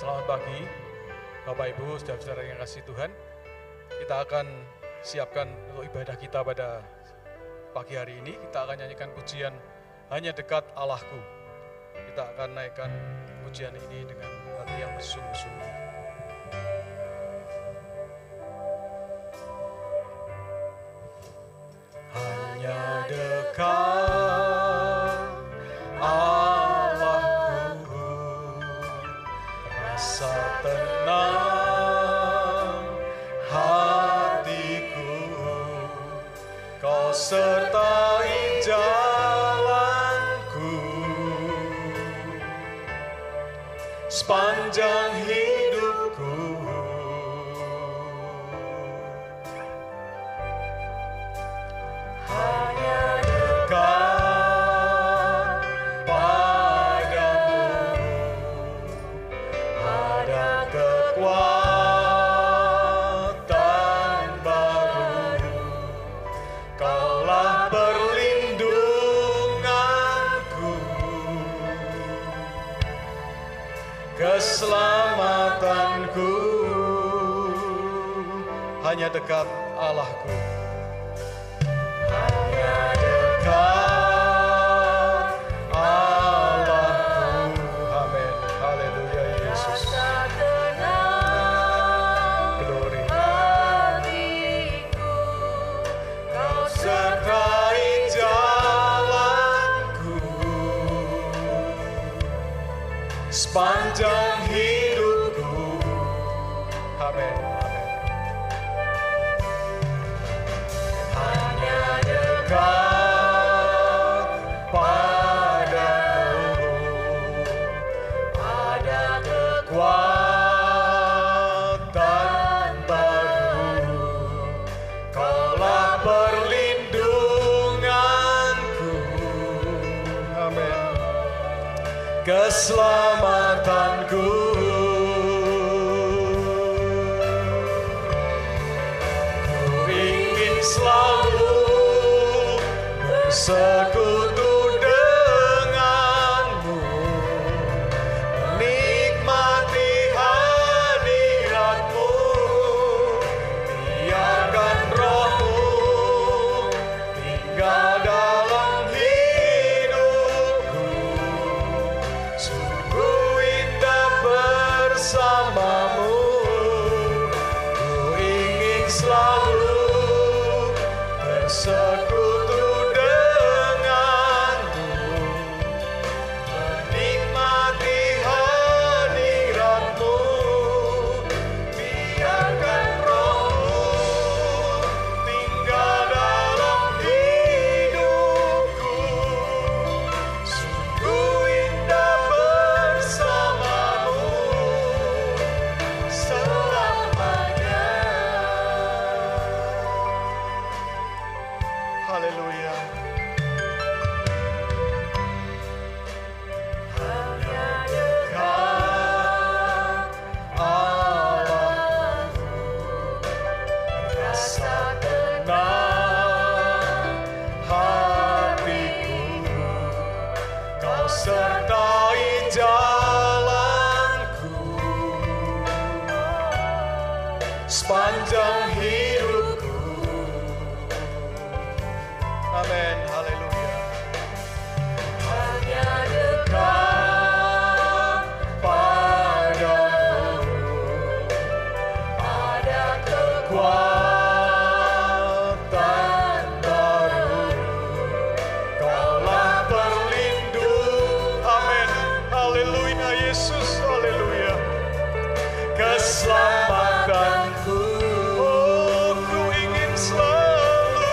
Selamat pagi, Bapak Ibu, saudara-saudara yang kasih Tuhan. Kita akan siapkan untuk ibadah kita pada pagi hari ini. Kita akan nyanyikan pujian Hanya Dekat Allahku. Kita akan naikkan pujian ini dengan hati yang bersungguh-sungguh. Hanya dekat Allahku, rasa tenang hatiku, Kau sertai jalanku sepanjang hidupku. Hanya dekat padamu ada kekuatan baru. Kaulah perlindunganku, keselamatanku. Hanya dekat Allahku. Hanya dekat Allahku. Amin. Haleluya Yesus. Glory. Kau sertai jalanku sepanjang hidupku. Amin. Hanya dekat padamu ada kekuatan baru. Kaulah perlindunganku. Amin. Keselamatanku. Selalu bersekutu denganmu, menikmati hadiratmu. Biarkan rohmu tinggal dalam hidupku. Sungguh indah bersamamu. Ku ingin selalu sekutu denganmu, menikmati hadiratmu. Biarkan rohmu tinggal dalam hidupku. Sungguh indah bersamamu selamanya. Haleluya. Hanya dekat Allahku, rasa tenang hatiku. Kau sertai jalanku sepanjang hidupku. Amin, haleluya. Hanya dekat padamu ada kekuatan baru. Kaulah perlindung. Amin, haleluya Yesus, haleluya. Keselamatanku. Oh, ku ingin selalu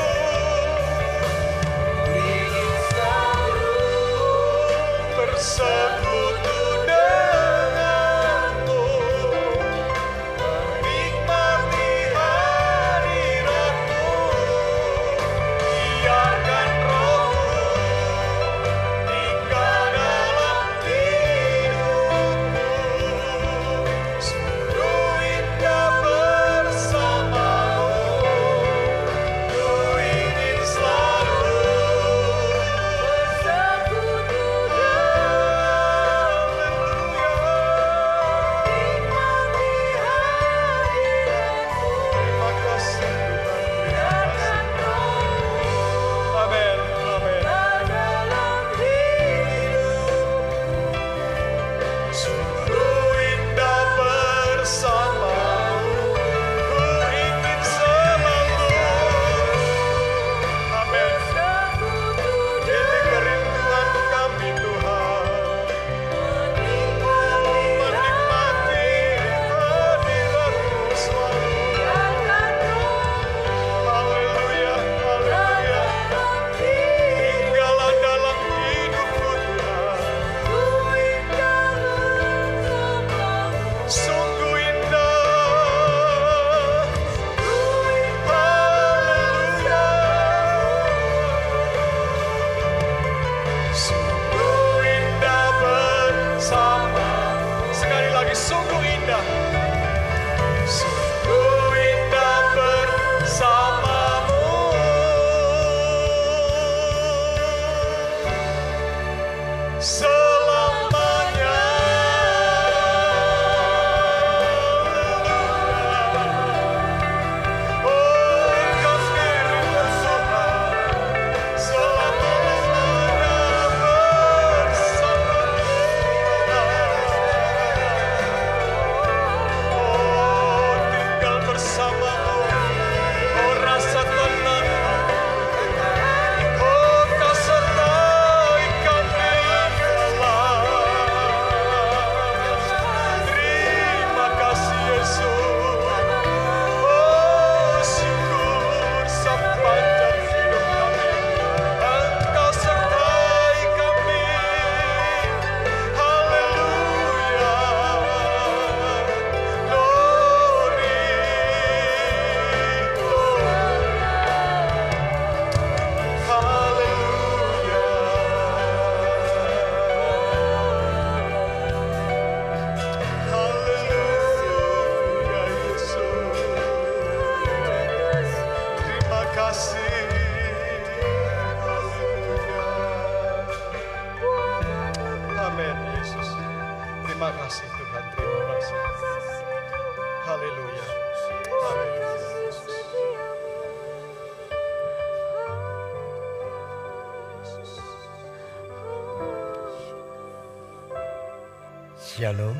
Shalom,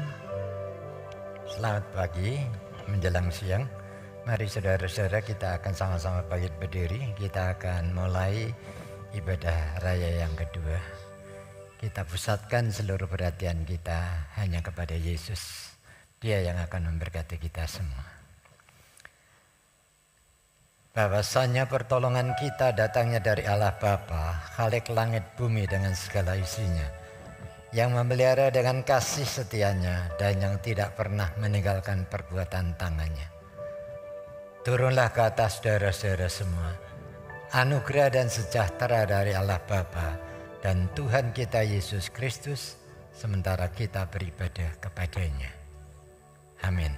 selamat pagi menjelang siang. Mari saudara-saudara kita akan sama-sama bangkit berdiri. Kita akan mulai ibadah raya yang kedua. Kita pusatkan seluruh perhatian kita hanya kepada Yesus. Dia yang akan memberkati kita semua. Bahwasanya pertolongan kita datangnya dari Allah Bapa, Khalik langit bumi dengan segala isinya, yang memelihara dengan kasih setianya dan yang tidak pernah meninggalkan perbuatan tangannya. Turunlah ke atas saudara-saudara semua anugerah dan sejahtera dari Allah Bapa dan Tuhan kita Yesus Kristus sementara kita beribadah kepadanya. Amin.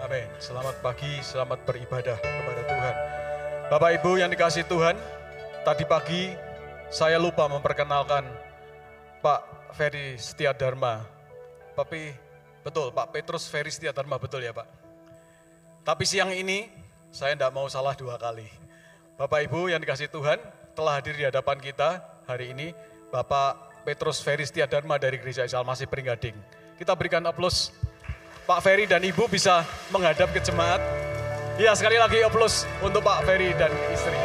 Amin. Selamat pagi, selamat beribadah kepada Tuhan. Bapak Ibu yang dikasihi Tuhan, tadi pagi saya lupa memperkenalkan Pak Ferry Setiadharma. Tapi betul, Pak Petrus Ferry Setiadharma, betul ya Pak? Tapi siang ini saya tidak mau salah dua kali. Bapak Ibu yang dikasihi Tuhan, telah hadir di hadapan kita hari ini Bapak Petrus Ferry Setiadharma dari Gereja Isa Al-Masih Pringgading. Kita berikan aplaus. Pak Ferry dan Ibu bisa menghadap ke jemaat. Ya, sekali lagi aplaus untuk Pak Ferry dan istri.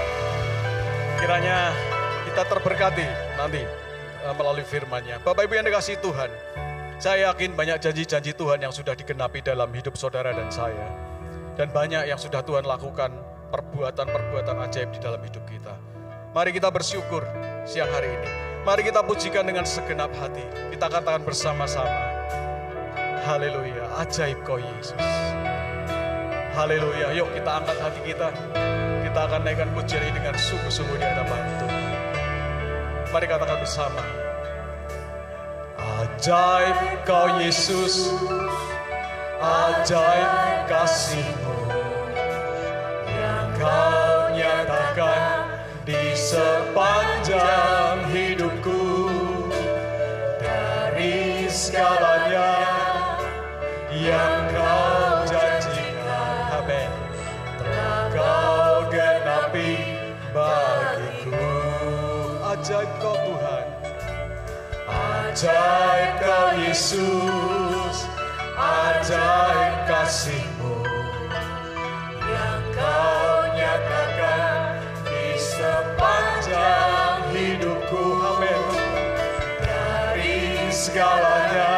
Kiranya kita terberkati nanti melalui firman-Nya. Bapak Ibu yang dikasihi Tuhan, saya yakin banyak janji-janji Tuhan yang sudah digenapi dalam hidup saudara dan saya. Dan banyak yang sudah Tuhan lakukan, perbuatan-perbuatan ajaib di dalam hidup kita. Mari kita bersyukur siang hari ini. Mari kita pujikan dengan segenap hati. Kita katakan bersama-sama, haleluya, ajaib Kau Yesus. Haleluya, yuk kita angkat hati kita. Kita akan naikkan pujian ini dengan sungguh-sungguh di hadapan Tuhan. Mari katakan bersama. Ajaib Kau Yesus, ajaib kasih-Mu yang Kau nyatakan di sepanjang hidupku. Dari segalanya yang Kau janjikan, amin, telah Kau genapi bagiku. Ajaib Kau Tuhan, ajaib Kau Yesus, ajaib kasih-Mu yang Kau nyatakan di sepanjang hidupku, amin. Dari segalanya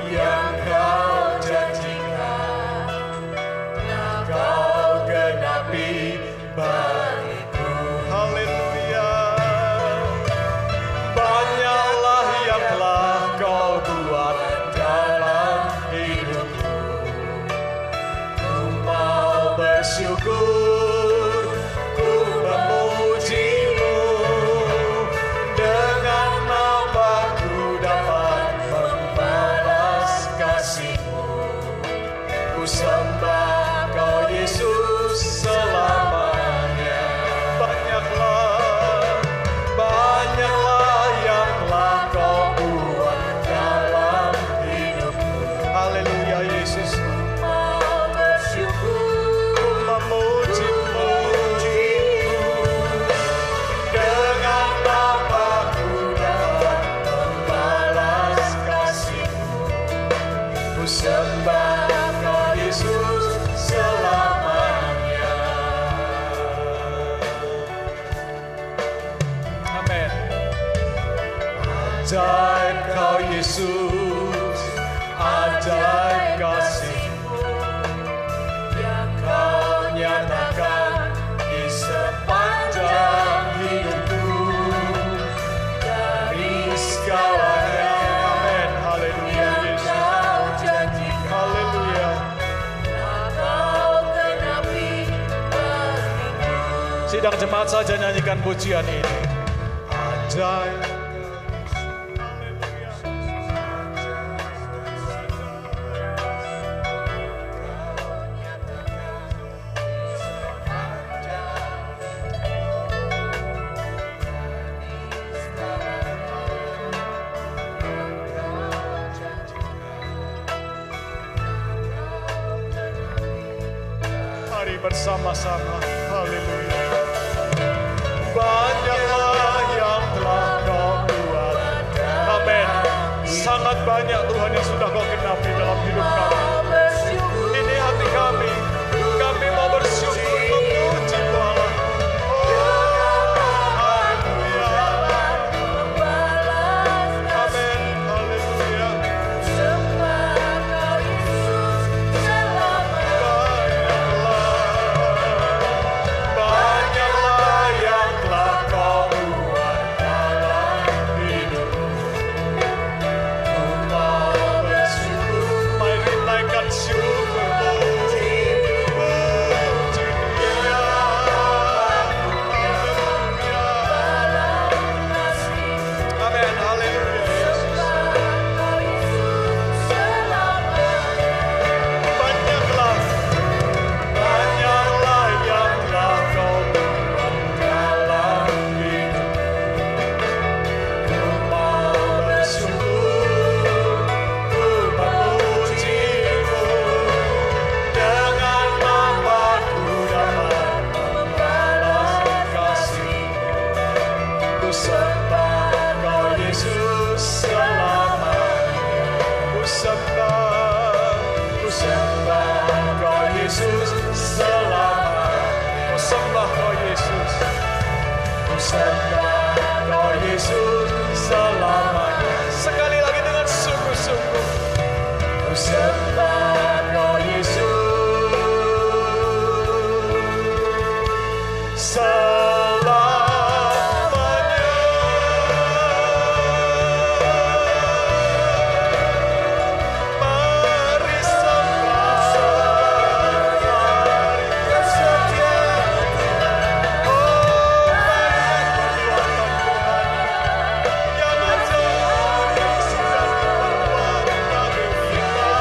yang Kau janjikan, telah Kau genapi bagiku, haleluya. Banyaklah yang telah Kau buat dalam hidupku. Ku mau bersyukur, ku memuji-Mu. Dengan apa ku dapat membalas kasih-Mu. Ku sembah Kau Yesus selamanya. Banyaklah yang telah Kau buat dalam hidupku. Haleluya Yesus. Ku mau bersyukur, ku memuji-Mu. Dengan apa ku dapat membalas kasih-Mu. Ku sembah Kau Yesus selamanya. Amin. Ajaib Kau Yesus, ajaib kasih-Mu yang Kau nyatakan di sepanjang hidupku. Dari segalanya, amin, haleluya Yesus, haleluya. Sidang jemaat saja nyanyikan pujian ini. Ajaib. Mari bersama-sama, haleluya. Banyaklah yang telah Kau buat, amin. Sangat banyak Ku sembah Kau Yesus selamanya. Ku sembah Kau Yesus selamanya. Ku sembah Kau Yesus. Ku sembah Kau Yesus selamanya. Sekali lagi dengan sungguh-sungguh. Ku sembah Kau Yesus selamanya. Mari sembah, mari kesetiaan Tuhan. Oh, mari perbuatan Tuhan yang ajaib sedang diperbuat bagi kita.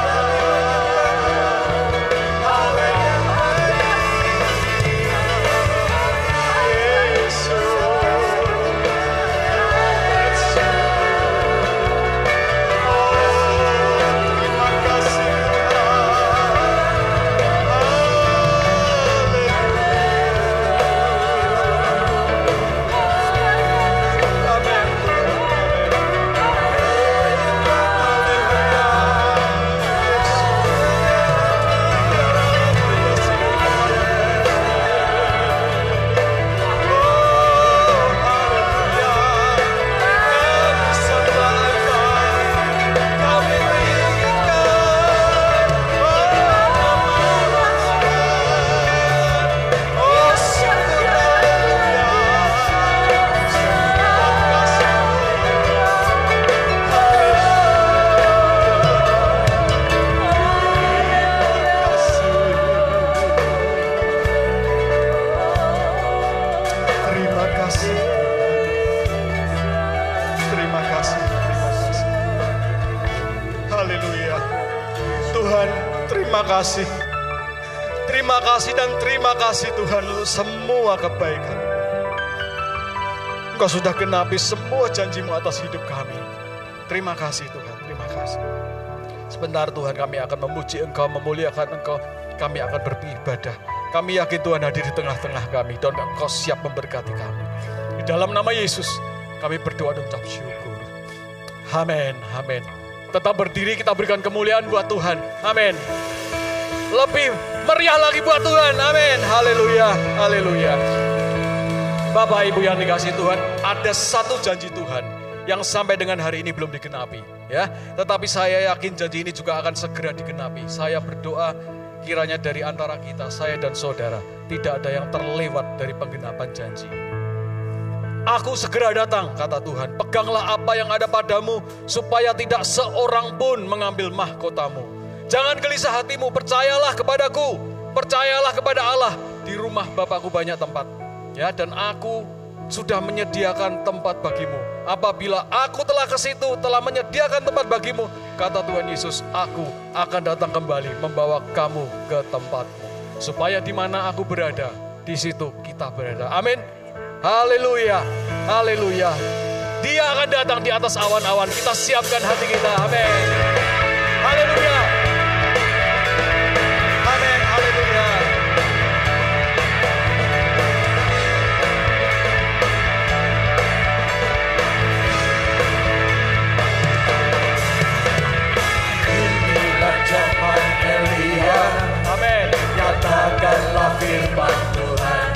Terima kasih dan terima kasih Tuhan untuk semua kebaikan. Engkau sudah genapi semua janji-Mu atas hidup kami. Terima kasih Tuhan, terima kasih. Sebentar Tuhan kami akan memuji Engkau, memuliakan Engkau. Kami akan beribadah. Kami yakin Tuhan hadir di tengah-tengah kami dan Engkau siap memberkati kami. Di dalam nama Yesus kami berdoa dan ucap syukur. Amin, amin. Tetap berdiri, kita berikan kemuliaan buat Tuhan. Amin. Lebih meriah lagi buat Tuhan. Amin. Haleluya. Haleluya. Bapak Ibu yang dikasihi Tuhan, ada satu janji Tuhan yang sampai dengan hari ini belum digenapi, ya. Tetapi saya yakin janji ini juga akan segera digenapi. Saya berdoa kiranya dari antara kita, saya dan saudara, tidak ada yang terlewat dari penggenapan janji. Aku segera datang, kata Tuhan. Peganglah apa yang ada padamu, supaya tidak seorang pun mengambil mahkotamu. Jangan gelisah hatimu, percayalah kepadaku, percayalah kepada Allah. Di rumah Bapakku banyak tempat, ya, dan aku sudah menyediakan tempat bagimu. Apabila aku telah ke situ, telah menyediakan tempat bagimu, kata Tuhan Yesus, aku akan datang kembali membawa kamu ke tempatmu, supaya di mana aku berada, di situ kita berada. Amin. Haleluya, haleluya. Dia akan datang di atas awan-awan. Kita siapkan hati kita. Amin. Haleluya. Amin, haleluya. Inilah zaman Elia. Amin. Nyatakanlah firman Tuhan.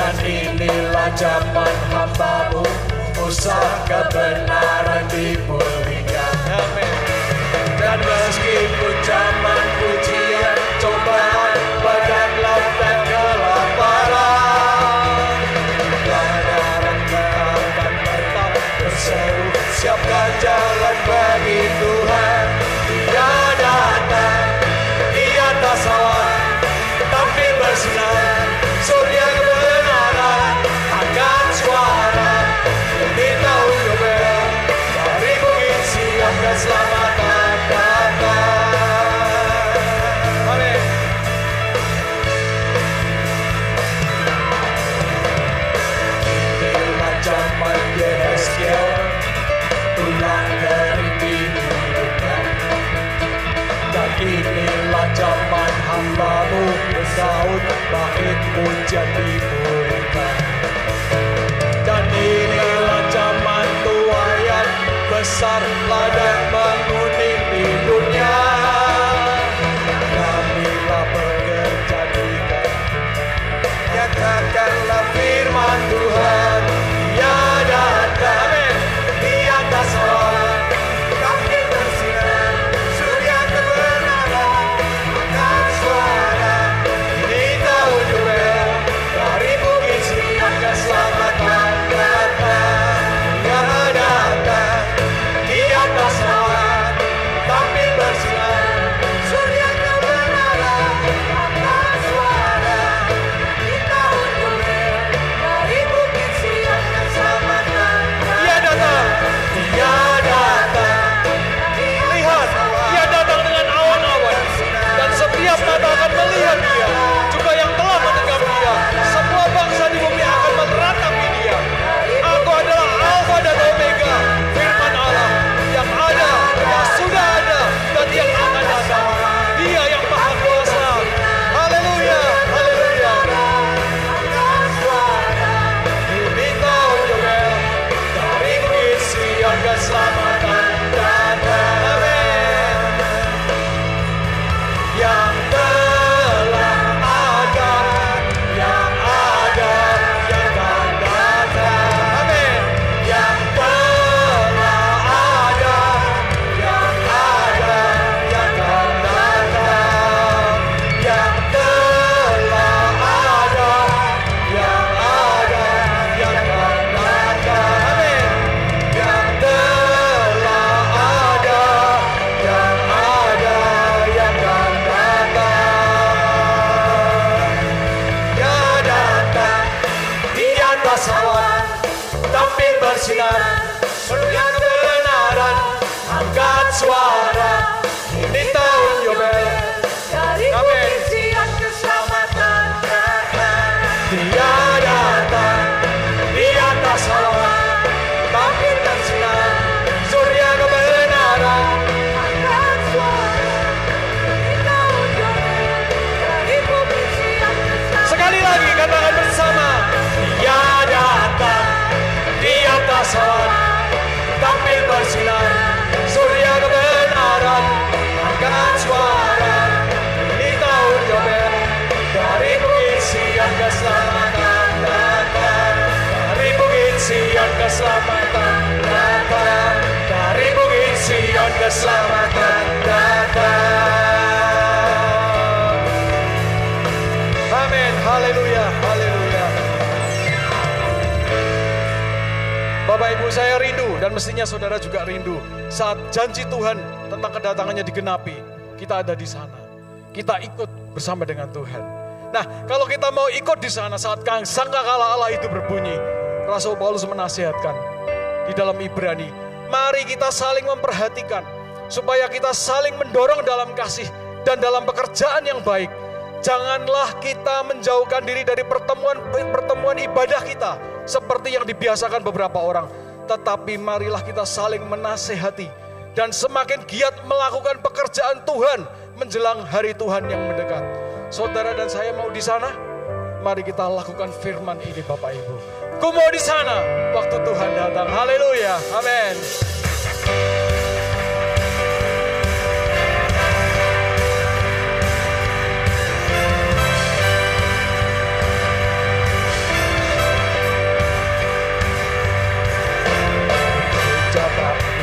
Dan inilah zaman hamba-Mu, Musa, kebenaran dipulihkan. Amin. Dan meskipun zaman ujian, cobaan, padang laut dan kelaparan, kebenaran akan tetap berseru, siapkan jalan bagi Tuhan. Dia datang di atas awan, tampil bersinar, surya kebenaran angkat suara, beritahu Yobel dari bukit Sion keselamatan datang. Amin. Inilah zaman Yehezkiel, tulang kering dihidupkan. Dan inilah zaman hamba-Mu Daud, bait pujian dipulihkan. Dan besar ladang menguning tidurnya. Kamilah pekerja di nyatakanlah firman Tuhan. Dia datang di atas awan, tapi bersinar surya kebenaran. Angkat suara ini tahun Yubel, dari bukit Sion keselamatan datang. Dia datang di atas awan, tapi bersinar surya kebenaran. Angkat suara ini tahun Yubel, dari bukit Sion keselamatan. Dia datang, dia datang. Lihat, dia datang dengan awan-awan, dan setiap mata akan melihat dia, juga yang telah mendengar dia. Semua bangsa di bumi akan meratapi dia. Aku adalah Alfa dan Omega, firman Allah, yang ada, yang sudah ada, dan yang akan datang. Dia yang maha kuasa. Haleluya, haleluya. Ini tahun Yubel, dari bukit Sion keselamatan datang. Amin. Yang telah ada, yang akan datang. Amin. Yang telah ada, yang akan datang. Yang telah ada, yang akan datang. Amin. Yang telah ada, yang akan datang. Dia datang di atas awan, tapi bersinar surya kebenaran. Angkat suara, ini tahun Yubel, dari bukit Sion keselamatan datang. Dia datang di atas awan, tapi bersinar surya kebenaran. Angkat suara, ini tahun Yubel, dari bukit Sion keselamatan. Sekali lagi katakan bersama. Dia datang di atas awan, tapi bersinar surya kebenaran. Angkat suara, ini tahun Yubel, dari bukit Sion keselamatan datang. Dari bukit Sion keselamatan datang. Dari bukit Sion keselamatan datang. Amin, haleluya, haleluya. Bapak Ibu, saya rindu, dan mestinya saudara juga rindu, saat janji Tuhan tentang kedatangannya digenapi, kita ada di sana. Kita ikut bersama dengan Tuhan. Nah, kalau kita mau ikut di sana saat sangkakala Allah itu berbunyi, Rasul Paulus menasihatkan di dalam Ibrani, mari kita saling memperhatikan, supaya kita saling mendorong dalam kasih dan dalam pekerjaan yang baik. Janganlah kita menjauhkan diri dari pertemuan ibadah kita, seperti yang dibiasakan beberapa orang. Tetapi marilah kita saling menasehati, dan semakin giat melakukan pekerjaan Tuhan menjelang hari Tuhan yang mendekat. Saudara dan saya mau di sana? Mari kita lakukan firman ini Bapak Ibu. Ku mau di sana waktu Tuhan datang. Haleluya, amin.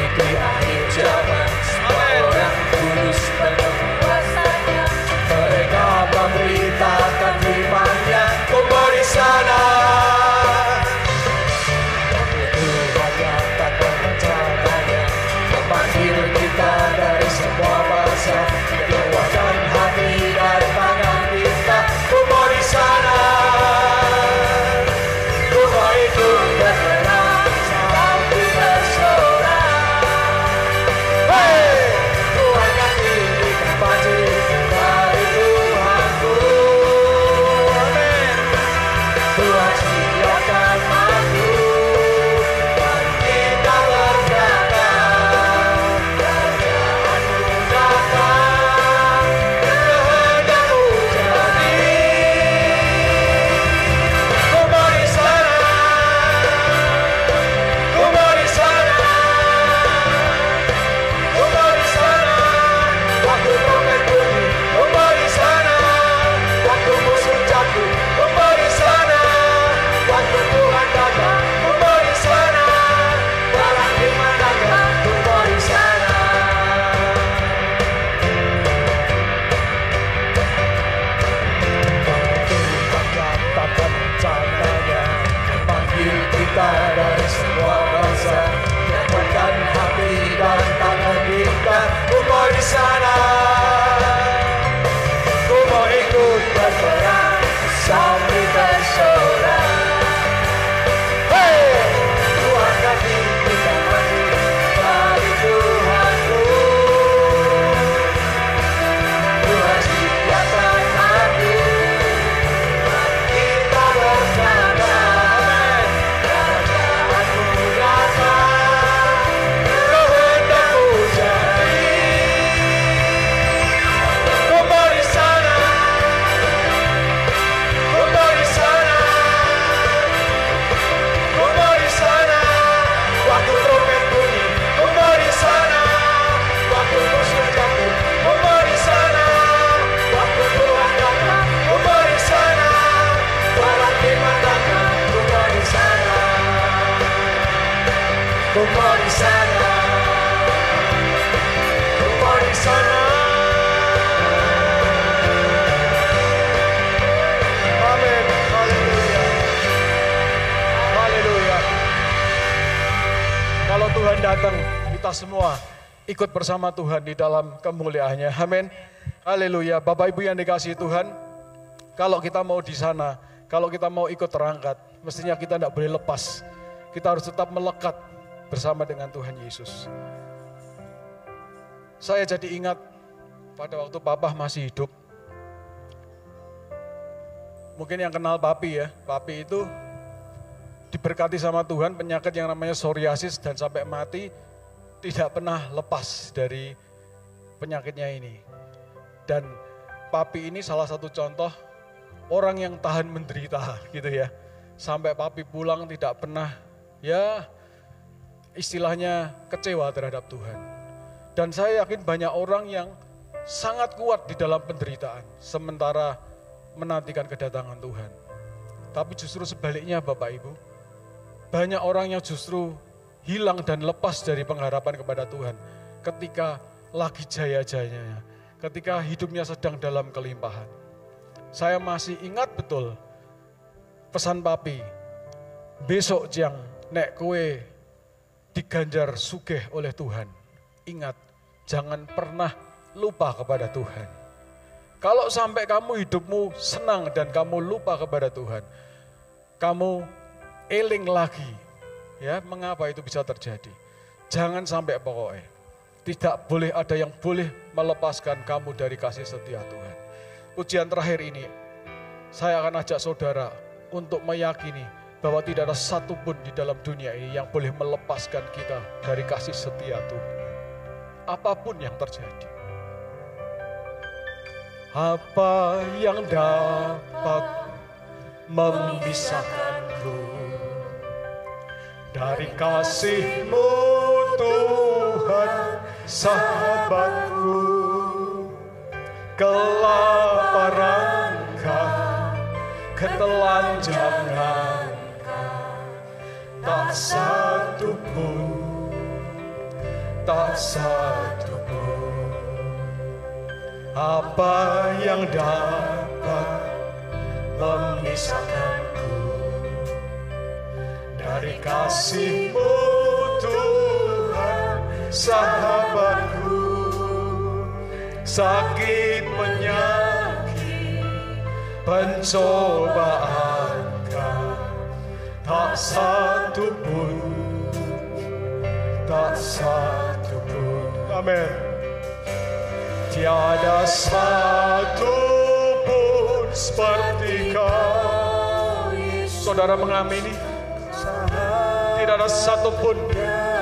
Di akhir zaman, orang kudus berkuasanya. Mereka memberitakan firman-Nya, ku mau di sana. Tuhan nyatakan rencananya, memanggil kita dari semua bangsa, keluarkan hati dan tangan kita. Ku mau di sana. Ku mau ikut bergerak sampai bersorak. Hey, ku akan tinggikan banjir dari Tuhanku. Amin. Tuhan siapkan aku, dan kita berkata, kerajaanmu datang, kehendakmu jadi. Ku mau di sana. Ku mau di sana, ku mau di sana. Amin. Haleluya. Haleluya. Kalau Tuhan datang, kita semua ikut bersama Tuhan di dalam kemuliaannya. Amin. Haleluya. Bapak Ibu yang dikasihi Tuhan, kalau kita mau di sana, kalau kita mau ikut terangkat, mestinya kita tidak boleh lepas. Kita harus tetap melekat bersama dengan Tuhan Yesus. Saya jadi ingat pada waktu Papa masih hidup. Mungkin yang kenal Papi ya, Papi itu diberkati sama Tuhan penyakit yang namanya psoriasis dan sampai mati tidak pernah lepas dari penyakitnya ini. Dan Papi ini salah satu contoh orang yang tahan menderita gitu ya. Sampai Papi pulang tidak pernah ya istilahnya kecewa terhadap Tuhan. Dan saya yakin banyak orang yang sangat kuat di dalam penderitaan sementara menantikan kedatangan Tuhan. Tapi justru sebaliknya Bapak Ibu, banyak orang yang justru hilang dan lepas dari pengharapan kepada Tuhan ketika lagi jaya-jayanya, ketika hidupnya sedang dalam kelimpahan. Saya masih ingat betul pesan Papi, besok Jiang nek kue diganjar sugih oleh Tuhan, ingat jangan pernah lupa kepada Tuhan. Kalau sampai kamu hidupmu senang dan kamu lupa kepada Tuhan, kamu eling lagi, ya mengapa itu bisa terjadi. Jangan sampai pokoknya, tidak boleh ada yang boleh melepaskan kamu dari kasih setia Tuhan. Pujian terakhir ini, saya akan ajak saudara untuk meyakini bahwa tidak ada satupun di dalam dunia ini yang boleh melepaskan kita dari kasih setia Tuhan. Apapun yang terjadi. Apa yang dapat memisahkanku dari kasih-Mu Tuhan, sahabatku? Kelaparan, ketelanjangan, tak satu pun, tak satu pun. Apa yang dapat memisahkanku dari kasih-Mu Tuhan, sahabatku? Sakit, penyakit, pencobaan, tak satu pun, tak satu pun. Amin. Tiada satu pun seperti Kau. Saudara mengamini? Tidak ada satu pun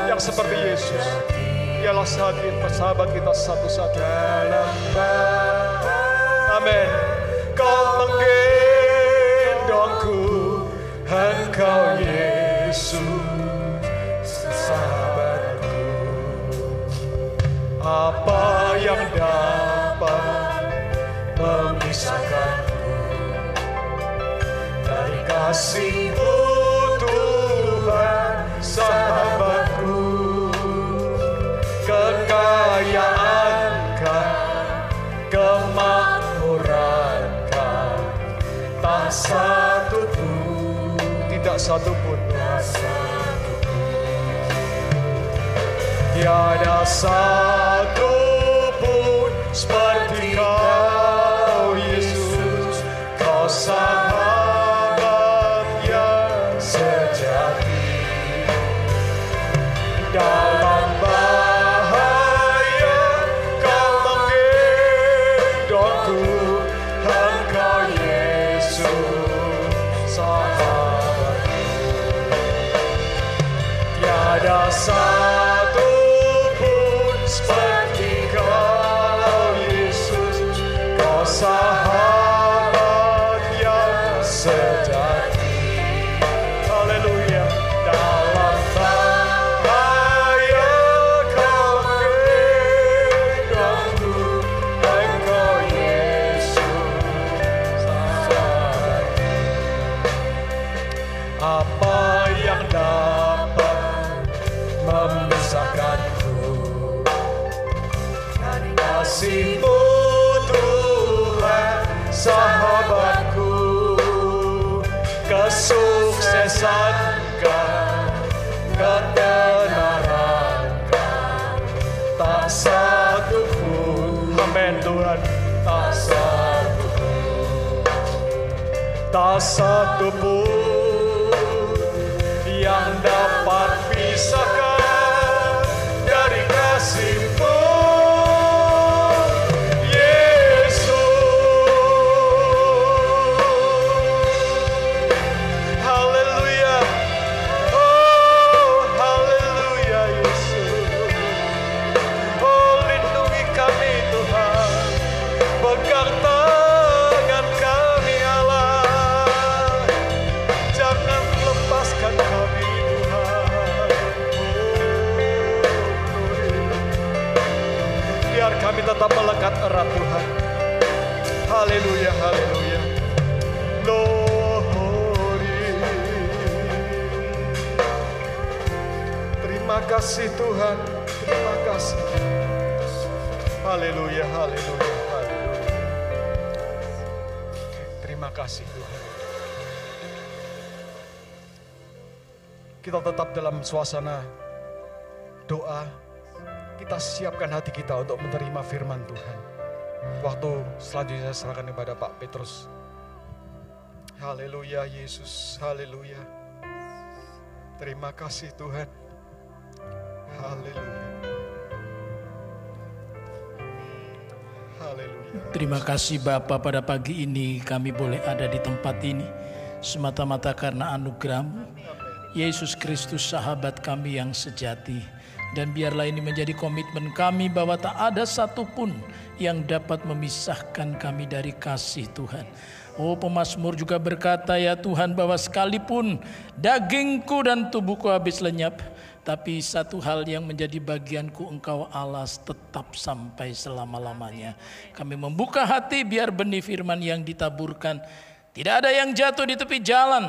yang seperti Yesus. Ialah sahabat kita satu-satunya. Amin. Kau menggendongku, Engkau Yesus, sahabatku. Apa yang dapat memisahkanku dari kasih-Mu Tuhan, sahabatku? Kekayaan-Kau, kemakmuran-Kau, tak satu pun, tidak satu pun, tiada satu pun seperti Kau Yesus. Kau sahabat yang sejati. Dalam bahaya Kau menggendongku, Engkau Yesus, sahabatku. Tiada satu pun seperti Kau Yesus. Kau sahabat yang sejati. Haleluya. Dalam bahaya Kau menggendongku, Engkau Yesus, sahabatku. Apa yang dapat memisahkanku dari kasih-Mu Tuhan, sahabatku. Kesuksesankah, ketenarankan, tak satu pun, amin Tuhan, tak satu pun, tak satu pun yang dapat pisahkan dari kasih-Mu. Kami tetap melekat erat Tuhan. Haleluya, haleluya. Glory. Terima kasih Tuhan, terima kasih. Haleluya, haleluya, haleluya. Terima kasih Tuhan. Kita tetap dalam suasana doa. Kita siapkan hati kita untuk menerima firman Tuhan. Waktu selanjutnya saya serahkan kepada Pak Petrus. Haleluya Yesus, haleluya. Terima kasih Tuhan. Haleluya. Haleluya. Terima kasih Bapa, pada pagi ini kami boleh ada di tempat ini semata-mata karena anugerah-Mu. Yesus Kristus, sahabat kami yang sejati. Dan biarlah ini menjadi komitmen kami bahwa tak ada satupun yang dapat memisahkan kami dari kasih Tuhan. Oh, pemazmur juga berkata, ya Tuhan, bahwa sekalipun dagingku dan tubuhku habis lenyap, tapi satu hal yang menjadi bagianku, Engkau Allah tetap sampai selama-lamanya. Kami membuka hati biar benih firman yang ditaburkan tidak ada yang jatuh di tepi jalan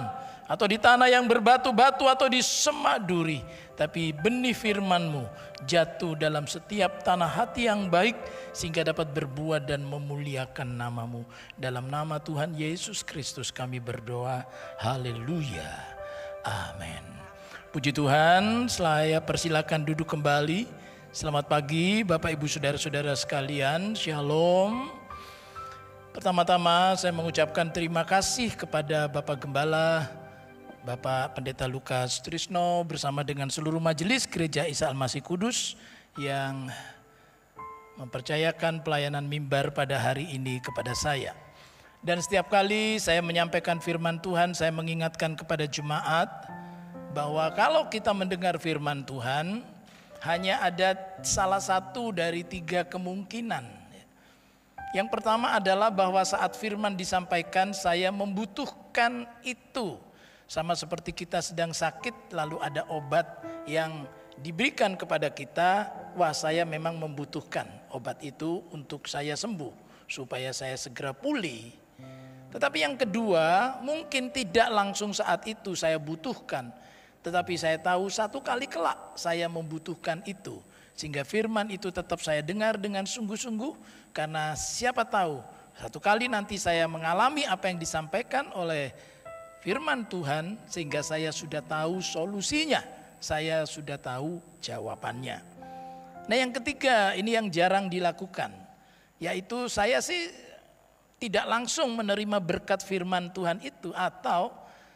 atau di tanah yang berbatu-batu atau di semak duri, tapi benih firman-Mu jatuh dalam setiap tanah hati yang baik sehingga dapat berbuah dan memuliakan nama-Mu. Dalam nama Tuhan Yesus Kristus kami berdoa. Haleluya. Amin. Puji Tuhan, saya persilakan duduk kembali. Selamat pagi Bapak Ibu Saudara-saudara sekalian. Shalom. Pertama-tama saya mengucapkan terima kasih kepada Bapak Gembala, Bapak Pendeta Lukas Trisno bersama dengan seluruh majelis Gereja Isa Al-Masih Kudus yang mempercayakan pelayanan mimbar pada hari ini kepada saya. Dan setiap kali saya menyampaikan firman Tuhan, saya mengingatkan kepada jemaat bahwa kalau kita mendengar firman Tuhan, hanya ada salah satu dari 3 kemungkinan. Yang pertama adalah bahwa saat firman disampaikan saya membutuhkan itu. Sama seperti kita sedang sakit lalu ada obat yang diberikan kepada kita. Wah, saya memang membutuhkan obat itu untuk saya sembuh, supaya saya segera pulih. Tetapi yang kedua, mungkin tidak langsung saat itu saya butuhkan, tetapi saya tahu satu kali kelak saya membutuhkan itu. Sehingga firman itu tetap saya dengar dengan sungguh-sungguh, karena siapa tahu satu kali nanti saya mengalami apa yang disampaikan oleh firman Tuhan, sehingga saya sudah tahu solusinya, saya sudah tahu jawabannya. Nah, yang ketiga, ini yang jarang dilakukan, yaitu saya sih tidak langsung menerima berkat firman Tuhan itu, atau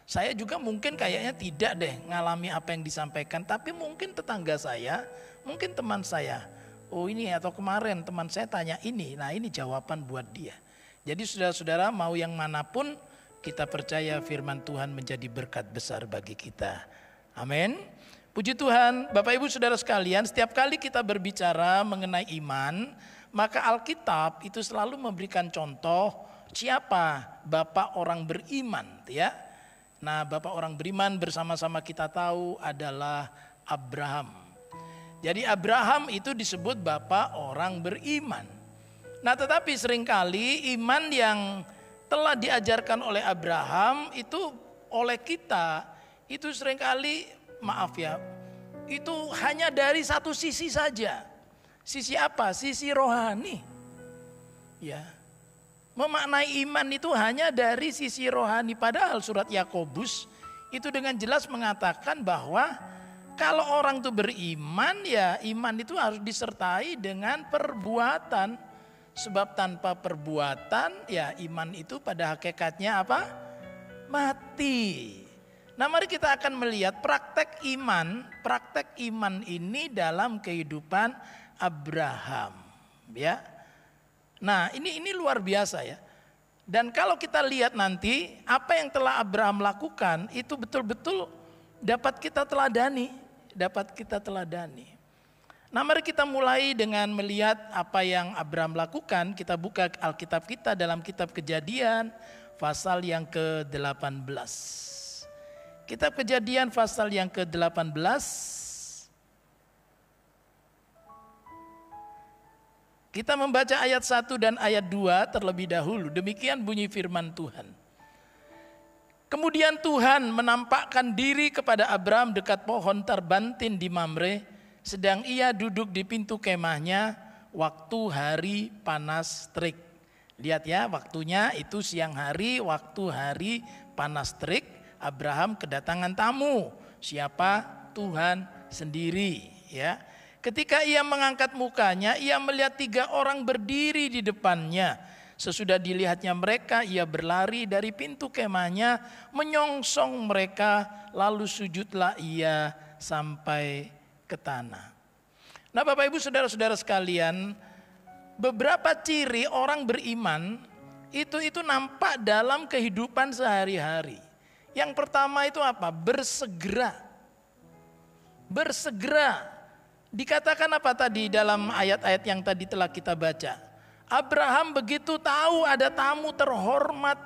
saya juga mungkin kayaknya tidak deh ngalami apa yang disampaikan, tapi mungkin tetangga saya, mungkin teman saya, oh ini atau kemarin teman saya tanya ini, nah ini jawaban buat dia. Jadi saudara-saudara, mau yang manapun, kita percaya firman Tuhan menjadi berkat besar bagi kita. Amin. Puji Tuhan, Bapak Ibu Saudara sekalian, setiap kali kita berbicara mengenai iman, maka Alkitab itu selalu memberikan contoh siapa Bapak orang beriman, ya. Nah, Bapak orang beriman bersama-sama kita tahu adalah Abraham. Jadi Abraham itu disebut Bapak orang beriman. Nah, tetapi seringkali iman yang telah diajarkan oleh Abraham itu oleh kita itu seringkali, maaf ya, itu hanya dari satu sisi saja. Sisi apa? Sisi rohani. Ya. Memaknai iman itu hanya dari sisi rohani. Padahal surat Yakobus itu dengan jelas mengatakan bahwa kalau orang itu beriman, ya iman itu harus disertai dengan perbuatan. Sebab tanpa perbuatan, ya iman itu pada hakikatnya apa? Mati. Nah, mari kita akan melihat praktek iman ini dalam kehidupan Abraham, ya. Nah, ini luar biasa ya. Dan kalau kita lihat nanti apa yang telah Abraham lakukan itu betul-betul dapat kita teladani, Nah, mari kita mulai dengan melihat apa yang Abraham lakukan. Kita buka Alkitab kita dalam kitab Kejadian pasal yang ke-18. Kitab Kejadian pasal yang ke-18. Kita membaca ayat 1 dan ayat 2 terlebih dahulu. Demikian bunyi firman Tuhan. Kemudian Tuhan menampakkan diri kepada Abraham dekat pohon terbantin di Mamre, sedang ia duduk di pintu kemahnya waktu hari panas terik. Lihat ya, waktunya itu siang hari, waktu hari panas terik. Abraham kedatangan tamu. Siapa? Tuhan sendiri, ya. Ketika ia mengangkat mukanya, ia melihat 3 orang berdiri di depannya. Sesudah dilihatnya mereka, ia berlari dari pintu kemahnya, menyongsong mereka, lalu sujudlah ia sampai ke tanah. Nah, Bapak Ibu saudara-saudara sekalian, beberapa ciri orang beriman itu nampak dalam kehidupan sehari-hari. Yang pertama itu apa? Bersegera. Dikatakan apa tadi dalam ayat-ayat yang tadi telah kita baca? Abraham begitu tahu ada tamu terhormat,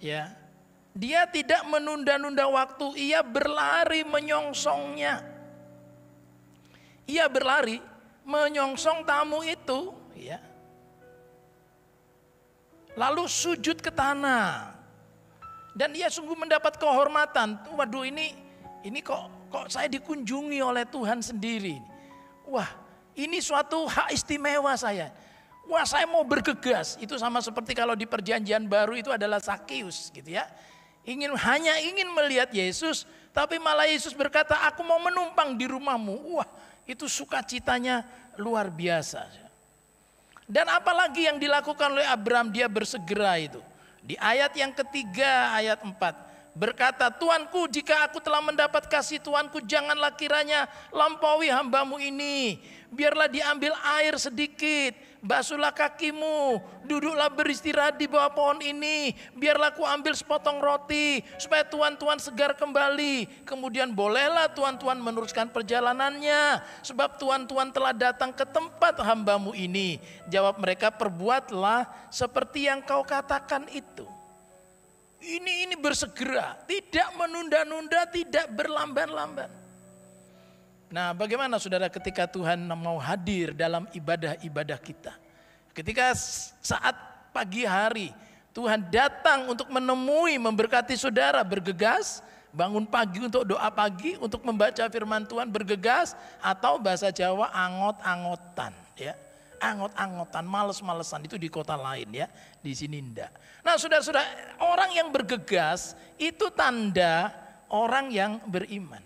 ya, dia tidak menunda-nunda waktu, ia berlari menyongsongnya. Ia berlari menyongsong tamu itu, ya. Lalu sujud ke tanah. Dan ia sungguh mendapat kehormatan. Waduh, ini kok saya dikunjungi oleh Tuhan sendiri. Wah, ini suatu hak istimewa saya. Wah, saya mau bergegas. Itu sama seperti kalau di perjanjian baru itu adalah Sakeus gitu ya. Hanya ingin melihat Yesus, tapi malah Yesus berkata, aku mau menumpang di rumahmu. Wah, itu sukacitanya luar biasa. Dan apalagi yang dilakukan oleh Abraham, dia bersegera itu. Di ayat yang ketiga, ayat 4. Berkata, Tuanku, jika aku telah mendapat kasih Tuanku, janganlah kiranya lampaui hambamu ini. Biarlah diambil air sedikit, basuhlah kakimu, duduklah beristirahat di bawah pohon ini. Biarlah ku ambil sepotong roti, supaya tuan-tuan segar kembali. Kemudian bolehlah tuan-tuan meneruskan perjalanannya, sebab tuan-tuan telah datang ke tempat hambamu ini. Jawab mereka, perbuatlah seperti yang kau katakan itu. Ini bersegera, tidak menunda-nunda, tidak berlamban-lamban. Nah, bagaimana saudara ketika Tuhan mau hadir dalam ibadah-ibadah kita? Ketika saat pagi hari Tuhan datang untuk menemui, memberkati saudara, bergegas, bangun pagi untuk doa pagi, untuk membaca firman Tuhan, bergegas, atau bahasa Jawa angot-angotan, ya. Angot-angotan, males-malesan, itu di kota lain ya, di sini enggak. Nah, saudara-saudara, orang yang bergegas itu tanda orang yang beriman.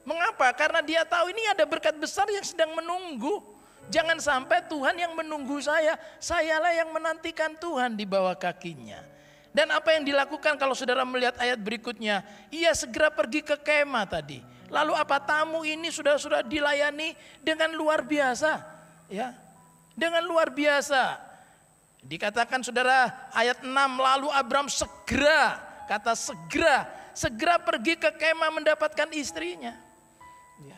Mengapa? Karena dia tahu ini ada berkat besar yang sedang menunggu. Jangan sampai Tuhan yang menunggu sayalah yang menantikan Tuhan di bawah kakinya. Dan apa yang dilakukan kalau saudara melihat ayat berikutnya, ia segera pergi ke kemah tadi. Lalu apa, tamu ini sudah dilayani dengan luar biasa, ya. Dengan luar biasa. Dikatakan saudara ayat 6, lalu Abraham segera, kata segera pergi ke kemah mendapatkan istrinya. Ya.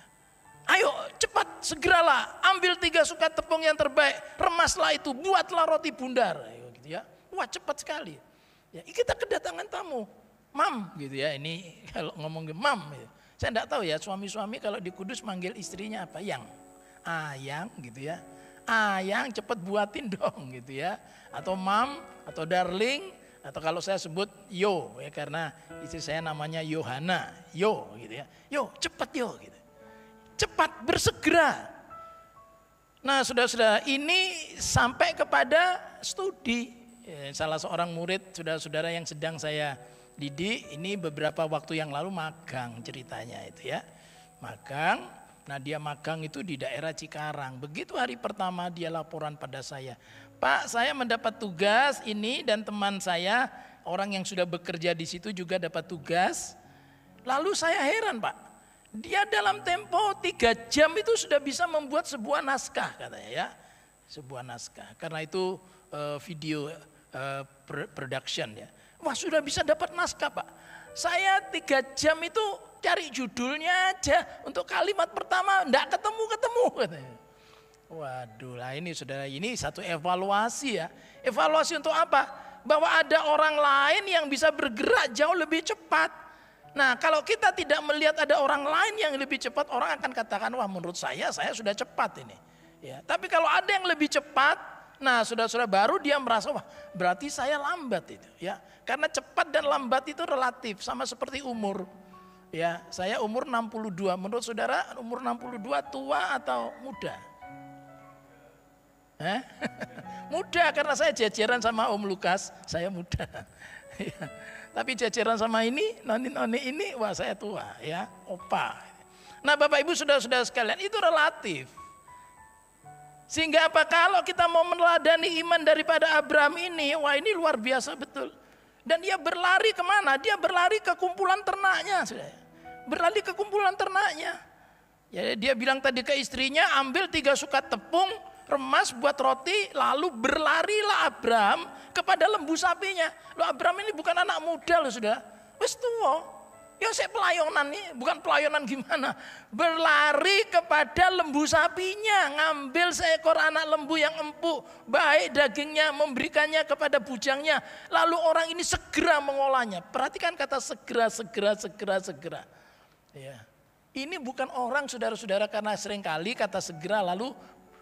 Ayo cepat, segeralah, ambil 3 sukat tepung yang terbaik, remaslah itu, buatlah roti bundar. Gitu ya. Wah, cepat sekali. Ya, kita kedatangan tamu, mam gitu ya. Ini kalau ngomong mam, gitu. Saya enggak tahu ya, suami-suami kalau di Kudus manggil istrinya apa, yang, ayang gitu ya. Ayang cepet buatin dong gitu ya. Atau mam, atau darling, atau kalau saya sebut yo ya, karena istri saya namanya Yohana, yo gitu ya. Yo cepet yo gitu. cepat, bersegera. Nah saudara-saudara, ini sampai kepada studi. Salah seorang murid saudara-saudara yang sedang saya didik, ini beberapa waktu yang lalu magang ceritanya itu ya. Magang, nah dia magang itu di daerah Cikarang. Begitu hari pertama dia laporan pada saya, Pak, saya mendapat tugas ini dan teman saya, orang yang sudah bekerja di situ juga dapat tugas. Lalu saya heran Pak, dia dalam tempo 3 jam itu sudah bisa membuat sebuah naskah katanya ya. Sebuah naskah, karena itu video production ya. Wah sudah bisa dapat naskah Pak. Saya 3 jam itu cari judulnya aja, untuk kalimat pertama enggak ketemu katanya. Waduh lah ini saudara, ini satu evaluasi ya. Evaluasi untuk apa? Bahwa ada orang lain yang bisa bergerak jauh lebih cepat. Nah kalau kita tidak melihat ada orang lain yang lebih cepat, orang akan katakan wah menurut saya sudah cepat ini. Ya, tapi kalau ada yang lebih cepat, nah saudara-saudara baru dia merasa wah berarti saya lambat itu ya. Karena cepat dan lambat itu relatif, sama seperti umur. Ya, saya umur 62, menurut saudara umur 62 tua atau muda? Muda, karena saya jajaran sama Om Lukas, saya muda. Ya. Tapi jajaran sama ini, noni ini, wah saya tua ya, opa. Nah Bapak Ibu saudara-saudara sekalian, itu relatif. Sehingga apa, kalau kita mau meneladani iman daripada Abraham ini, wah ini luar biasa betul. Dan dia berlari kemana? Dia berlari ke kumpulan ternaknya. Berlari ke kumpulan ternaknya. Ya, dia bilang tadi ke istrinya, ambil 3 sukat tepung, remas buat roti, lalu berlarilah Abraham kepada lembu sapinya. Loh Abraham ini bukan anak muda loh sudah. Wes tua. Ya saya pelayanan nih, bukan pelayanan gimana. Berlari kepada lembu sapinya, ngambil seekor anak lembu yang empuk, baik dagingnya, memberikannya kepada bujangnya. Lalu orang ini segera mengolahnya. Perhatikan kata segera. Ya. Ini bukan orang saudara-saudara karena seringkali kata segera lalu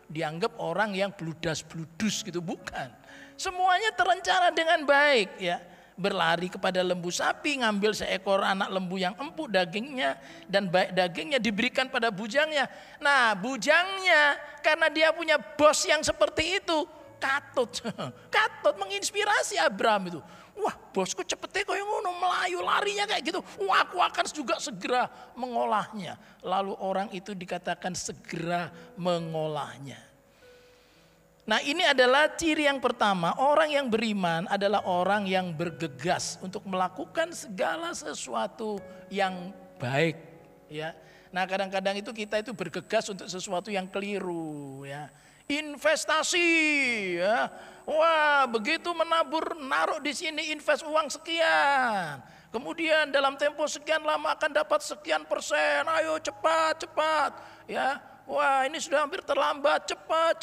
dianggap orang yang bludas-bludus gitu, bukan. Semuanya terencana dengan baik ya. Berlari kepada lembu sapi, ngambil seekor anak lembu yang empuk dagingnya, dan baik dagingnya diberikan pada bujangnya. Nah bujangnya karena dia punya bos yang seperti itu, katut menginspirasi Abraham itu. Wah bosku cepetnya kayak ngono, melayu larinya kayak gitu. Wah aku akan juga segera mengolahnya. Lalu orang itu dikatakan segera mengolahnya. Nah ini adalah ciri yang pertama, orang yang beriman adalah orang yang bergegas untuk melakukan segala sesuatu yang baik. Ya. Nah kadang-kadang itu kita itu bergegas untuk sesuatu yang keliru. Ya. Investasi, ya. Wah begitu menabur, naruh di sini invest uang sekian. Kemudian dalam tempo sekian lama akan dapat sekian %, ayo cepat. Ya. Wah ini sudah hampir terlambat, cepat.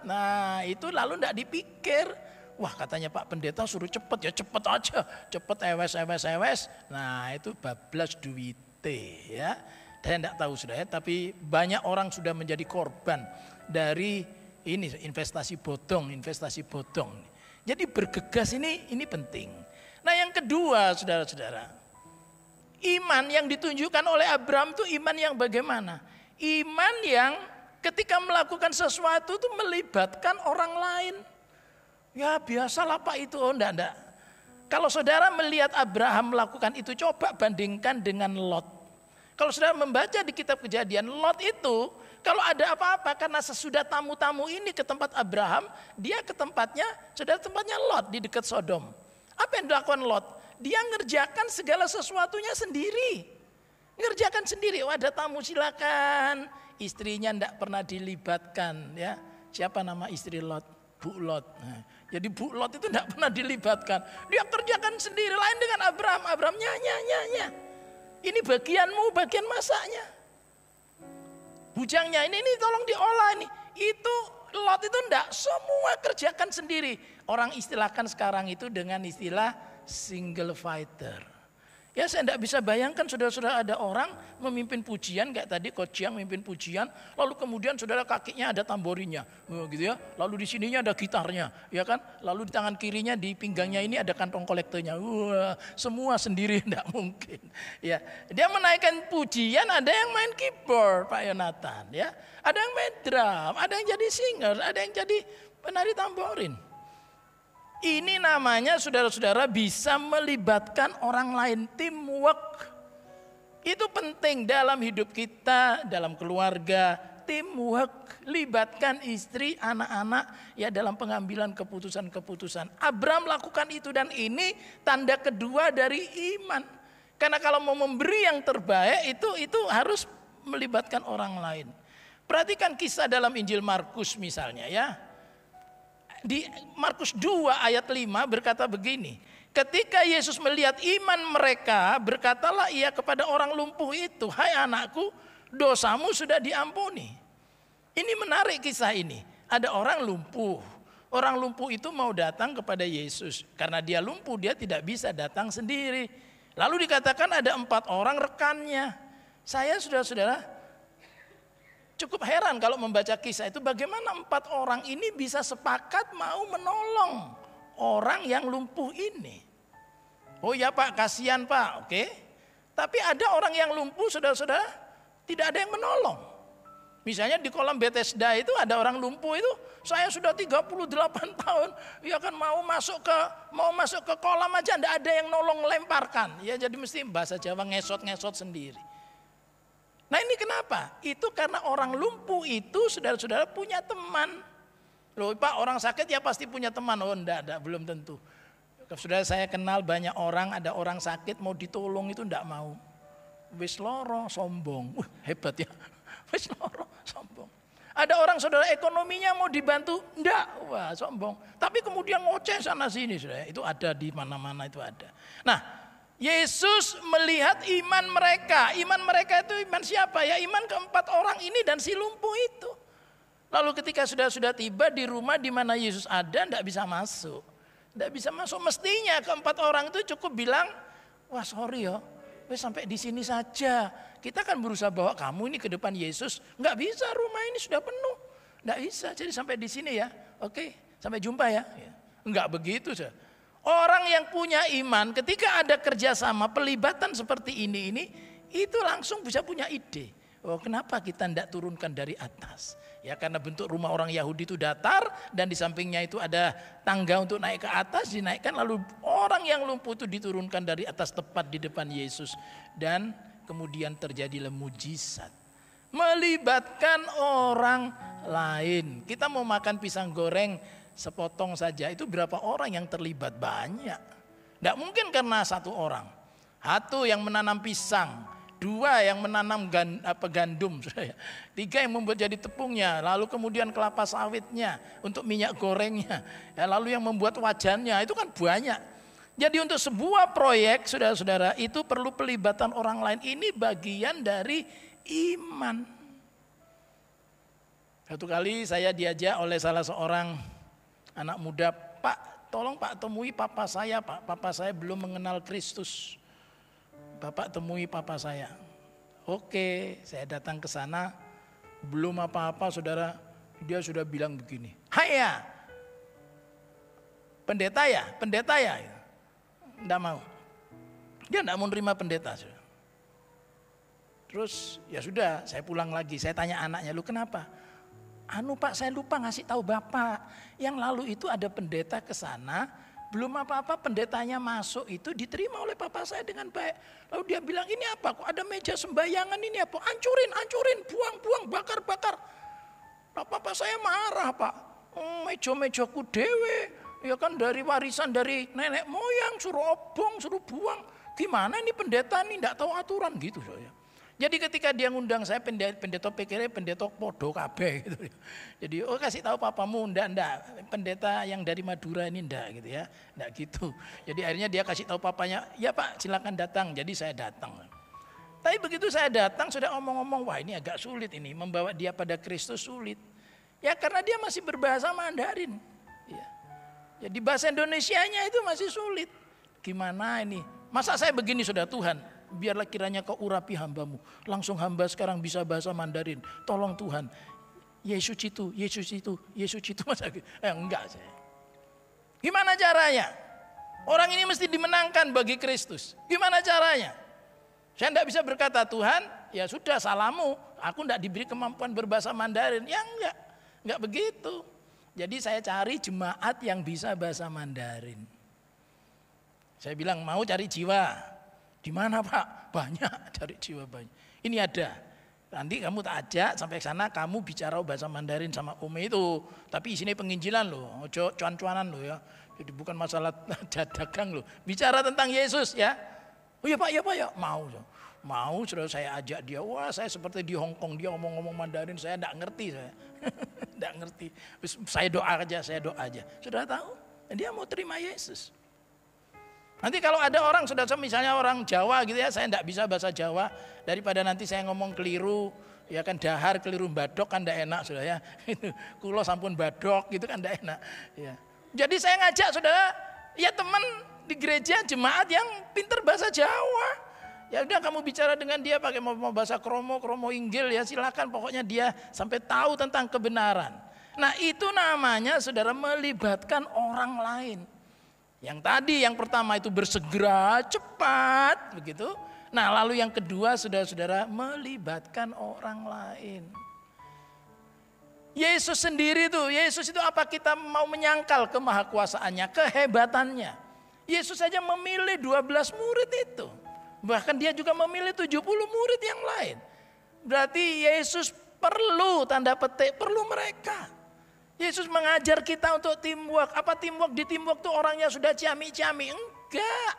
Nah itu lalu tidak dipikir. Wah katanya Pak Pendeta suruh cepat, ya cepat aja. Cepat ewes. Nah itu bablas duite ya. Saya tidak tahu sudah ya, tapi banyak orang sudah menjadi korban dari ini investasi bodong. Jadi bergegas ini penting. Nah yang kedua saudara-saudara, iman yang ditunjukkan oleh Abraham itu iman yang bagaimana? Iman yang ketika melakukan sesuatu itu melibatkan orang lain. Ya biasalah Pak itu, enggak. Kalau saudara melihat Abraham melakukan itu, coba bandingkan dengan Lot. Kalau saudara membaca di kitab Kejadian, Lot itu kalau ada apa-apa, karena sesudah tamu-tamu ini ke tempat Abraham, dia ke tempatnya Lot di dekat Sodom. Apa yang dilakukan Lot? Dia ngerjakan segala sesuatunya sendiri. Ngerjakan sendiri, ada tamu silakan. Istrinya tidak pernah dilibatkan ya. Siapa nama istri Lot? Bu Lot. Nah, jadi Bu Lot itu tidak pernah dilibatkan. Dia kerjakan sendiri, lain dengan Abraham. Abraham nya. Ini bagianmu, bagian masaknya. Bujangnya ini tolong diolah ini. Itu Lot itu tidak, semua kerjakan sendiri. Orang istilahkan sekarang itu dengan istilah single fighter. Ya saya tidak bisa bayangkan saudara-saudara ada orang memimpin pujian kayak tadi Coach Chiang memimpin pujian, lalu kemudian saudara kakinya ada tamborinya, gitu ya. Lalu di sininya ada gitarnya, ya kan? Lalu di tangan kirinya di pinggangnya ini ada kantong kolektornya. Wah, semua sendiri tidak mungkin. Ya, dia menaikkan pujian, ada yang main keyboard Pak Yonatan, ya. Ada yang main drum, ada yang jadi singer, ada yang jadi penari tamborin. Ini namanya saudara-saudara bisa melibatkan orang lain, teamwork. Itu penting dalam hidup kita, dalam keluarga, teamwork. Libatkan istri, anak-anak ya dalam pengambilan keputusan-keputusan. Abraham lakukan itu dan ini tanda kedua dari iman. Karena kalau mau memberi yang terbaik itu harus melibatkan orang lain. Perhatikan kisah dalam Injil Markus misalnya ya. Di Markus 2 ayat 5 berkata begini. Ketika Yesus melihat iman mereka, berkatalah ia kepada orang lumpuh itu, "Hai anakku, dosamu sudah diampuni." Ini menarik kisah ini. Ada orang lumpuh. Orang lumpuh itu mau datang kepada Yesus. Karena dia lumpuh, dia tidak bisa datang sendiri. Lalu dikatakan ada 4 orang rekannya. Saya saudara-saudara cukup heran kalau membaca kisah itu bagaimana 4 orang ini bisa sepakat mau menolong orang yang lumpuh ini. Oh ya Pak, kasihan Pak, oke. Tapi ada orang yang lumpuh saudara-saudara tidak ada yang menolong. Misalnya di kolam Bethesda itu ada orang lumpuh itu, saya sudah 38 tahun, ya kan mau masuk ke kolam aja tidak ada yang nolong lemparkan. Ya jadi mesti bahasa Jawa ngesot-ngesot sendiri. Nah ini kenapa? Itu karena orang lumpuh itu saudara-saudara punya teman. Loh Pak, orang sakit ya pasti punya teman. Oh enggak, belum tentu. Saudara saya kenal banyak orang, ada orang sakit mau ditolong itu enggak mau. Wis loro sombong. Hebat ya. Wis loro sombong. Ada orang saudara ekonominya mau dibantu, enggak, wah sombong. Tapi kemudian ngoceh sana sini saudara. Itu ada di mana-mana itu ada. Nah, Yesus melihat iman mereka. Iman mereka itu iman siapa? Ya iman ke-4 orang ini dan si lumpuh itu. Lalu ketika sudah tiba di rumah di mana Yesus ada, tidak bisa masuk. Tidak bisa masuk. Mestinya ke-4 orang itu cukup bilang, wah sorry ya, sampai di sini saja. Kita kan berusaha bawa kamu ini ke depan Yesus. Nggak bisa, rumah ini sudah penuh. Nggak bisa, jadi sampai di sini ya. Oke, sampai jumpa ya. Nggak begitu saja. Orang yang punya iman ketika ada kerjasama pelibatan seperti ini itu langsung bisa punya ide. Oh kenapa kita tidak turunkan dari atas? Ya karena bentuk rumah orang Yahudi itu datar dan di sampingnya itu ada tangga untuk naik ke atas, dinaikkan lalu orang yang lumpuh itu diturunkan dari atas tepat di depan Yesus dan kemudian terjadilah mujizat. Melibatkan orang lain. Kita mau makan pisang goreng sepotong saja itu berapa orang yang terlibat? Banyak. Tidak mungkin karena 1 orang. 1 yang menanam pisang, 2 yang menanam gandum, 3 yang membuat jadi tepungnya, lalu kemudian kelapa sawitnya untuk minyak gorengnya, ya, lalu yang membuat wajannya itu kan banyak. Jadi untuk sebuah proyek saudara-saudara itu perlu pelibatan orang lain. Ini bagian dari iman. Satu kali saya diajak oleh salah seorang anak muda, Pak, tolong Pak temui papa saya, Pak. Papa saya belum mengenal Kristus. Bapak temui papa saya. Oke, saya datang ke sana. Belum apa-apa, saudara. Dia sudah bilang begini. Hai ya, pendeta ya. Enggak mau. Dia enggak mau nerima pendeta. Saudara. Terus ya sudah, saya pulang lagi. Saya tanya anaknya, lu kenapa? Pak, saya lupa ngasih tahu Bapak. Yang lalu itu ada pendeta ke sana, belum apa-apa pendetanya masuk itu diterima oleh papa saya dengan baik. Lalu dia bilang, ini apa? Kok ada meja sembayangan ini apa? Hancurin, buang, bakar. Nah, papa saya marah Pak. Meja-mejaku dewe, ya kan dari warisan dari nenek moyang, suruh obong, suruh buang. Gimana ini pendeta nih enggak tahu aturan gitu saya. Jadi ketika dia ngundang saya pendeta pikirnya pendeta podo kabeh gitu. Jadi kasih tahu papamu enggak pendeta yang dari Madura ini enggak gitu ya. Enggak gitu. Jadi akhirnya dia kasih tahu papanya, "Ya Pak, silakan datang." Jadi saya datang. Tapi begitu saya datang sudah omong-omong, wah ini agak sulit ini membawa dia pada Kristus sulit. Ya karena dia masih berbahasa Mandarin. Ya. Jadi bahasa Indonesianya itu masih sulit. Gimana ini? Masa saya begini sudah Tuhan, biarlah kiranya kau urapi hambamu. Langsung hamba sekarang bisa bahasa Mandarin. Tolong Tuhan. Yesus itu. Masa enggak saya. Gimana caranya? Orang ini mesti dimenangkan bagi Kristus. Gimana caranya? Saya enggak bisa berkata, Tuhan, ya sudah salahmu. Aku enggak diberi kemampuan berbahasa Mandarin. Ya enggak begitu. Jadi saya cari jemaat yang bisa bahasa Mandarin. Saya bilang mau cari jiwa. Di mana Pak? Banyak, cari jiwa banyak. Ini ada. Nanti kamu tak ajak sampai sana, kamu bicara bahasa Mandarin sama Ome itu. Tapi isinya penginjilan loh, ojo cuan-cuanan loh ya. Jadi bukan masalah dagang loh. Bicara tentang Yesus ya. Oh ya Pak, ya. Mau sudah saya ajak dia. Wah saya seperti di Hong Kong, dia ngomong-ngomong Mandarin, saya enggak ngerti saya. Enggak ngerti. Saya doa aja. Sudah tahu? Dia mau terima Yesus. Nanti kalau ada orang sudah misalnya orang Jawa gitu ya, saya enggak bisa bahasa Jawa, daripada nanti saya ngomong keliru, ya kan dahar keliru badok kan enggak enak sudah ya. Kulo sampun badok gitu kan enggak enak. Ya. Jadi saya ngajak saudara, ya teman di gereja jemaat yang pinter bahasa Jawa. Ya udah kamu bicara dengan dia pakai mau bahasa kromo inggil ya silakan, pokoknya dia sampai tahu tentang kebenaran. Nah itu namanya saudara melibatkan orang lain. Yang tadi yang pertama itu bersegera cepat begitu. Nah lalu yang kedua saudara-saudara melibatkan orang lain. Yesus sendiri tuh, Yesus itu apa kita mau menyangkal kemahakuasaannya, kehebatannya. Yesus saja memilih 12 murid itu. Bahkan dia juga memilih 70 murid yang lain. Berarti Yesus perlu tanda petik, perlu mereka. Yesus mengajar kita untuk teamwork. Apa teamwork? Di teamwork tuh orangnya sudah ciami-ciami. Enggak.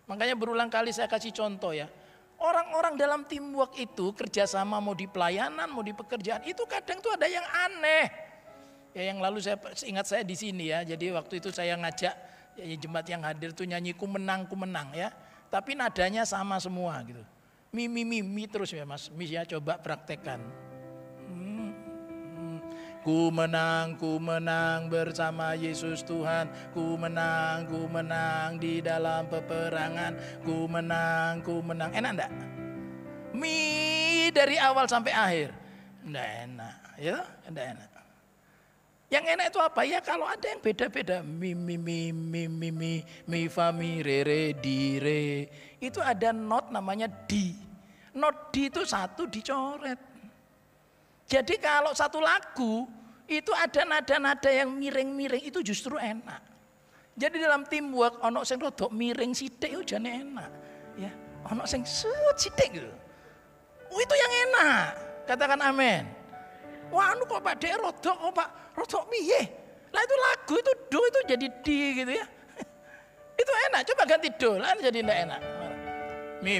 Makanya berulang kali saya kasih contoh ya. Orang-orang dalam teamwork itu kerjasama mau di pelayanan, mau di pekerjaan. Itu kadang tuh ada yang aneh. Ya yang lalu saya ingat saya di sini ya. Jadi waktu itu saya ngajak ya, jemaat yang hadir tuh nyanyi ku menang ya. Tapi nadanya sama semua gitu. Mi terus ya Mas. Mi ya coba praktekkan. Ku menang bersama Yesus Tuhan. Ku menang di dalam peperangan. Ku menang. Enak enggak? Mi dari awal sampai akhir. Enggak enak, ya? Enggak enak. Yang enak itu apa? Ya kalau ada yang beda-beda. Mi, fa, mi, re, di, re. Itu ada not namanya di. Not di itu satu dicoret. Jadi kalau satu lagu itu ada nada-nada yang miring-miring itu justru enak. Jadi dalam teamwork ono sing rodok miring sithik itu jane enak. Ya, ono sing sithik gitu. Itu yang enak. Katakan amin. Wah, anu kok Pak Dek rodok, rodok piye? Lah itu lagu itu do itu jadi di gitu ya. Itu enak, coba ganti do, lah jadi enggak enak. Mi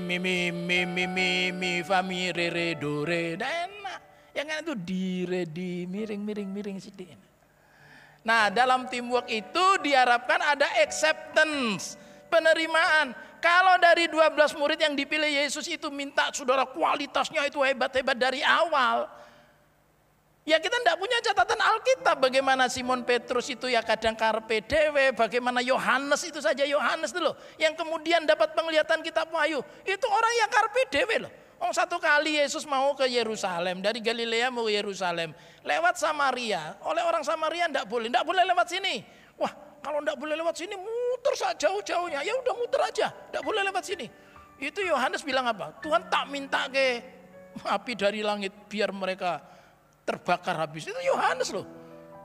fa mi re do re, enggak enak. Yang enak itu di re di miring sedikit. Nah, dalam teamwork itu diharapkan ada acceptance, penerimaan. Kalau dari 12 murid yang dipilih Yesus itu minta saudara kualitasnya itu hebat-hebat dari awal. Ya kita tidak punya catatan Alkitab bagaimana Simon Petrus itu ya kadang karpe dewe, bagaimana Yohanes itu saja Yohanes dulu yang kemudian dapat penglihatan kitab Wahyu. Itu orang yang karpe dewe loh. Satu kali Yesus mau ke Yerusalem, dari Galilea mau ke Yerusalem, lewat Samaria. Oleh orang Samaria tidak boleh lewat sini. Wah, kalau tidak boleh lewat sini, muter saja jauh-jauhnya. Ya udah muter aja, tidak boleh lewat sini. Itu Yohanes bilang apa? Tuhan tak minta ke api dari langit biar mereka terbakar habis. Itu Yohanes loh.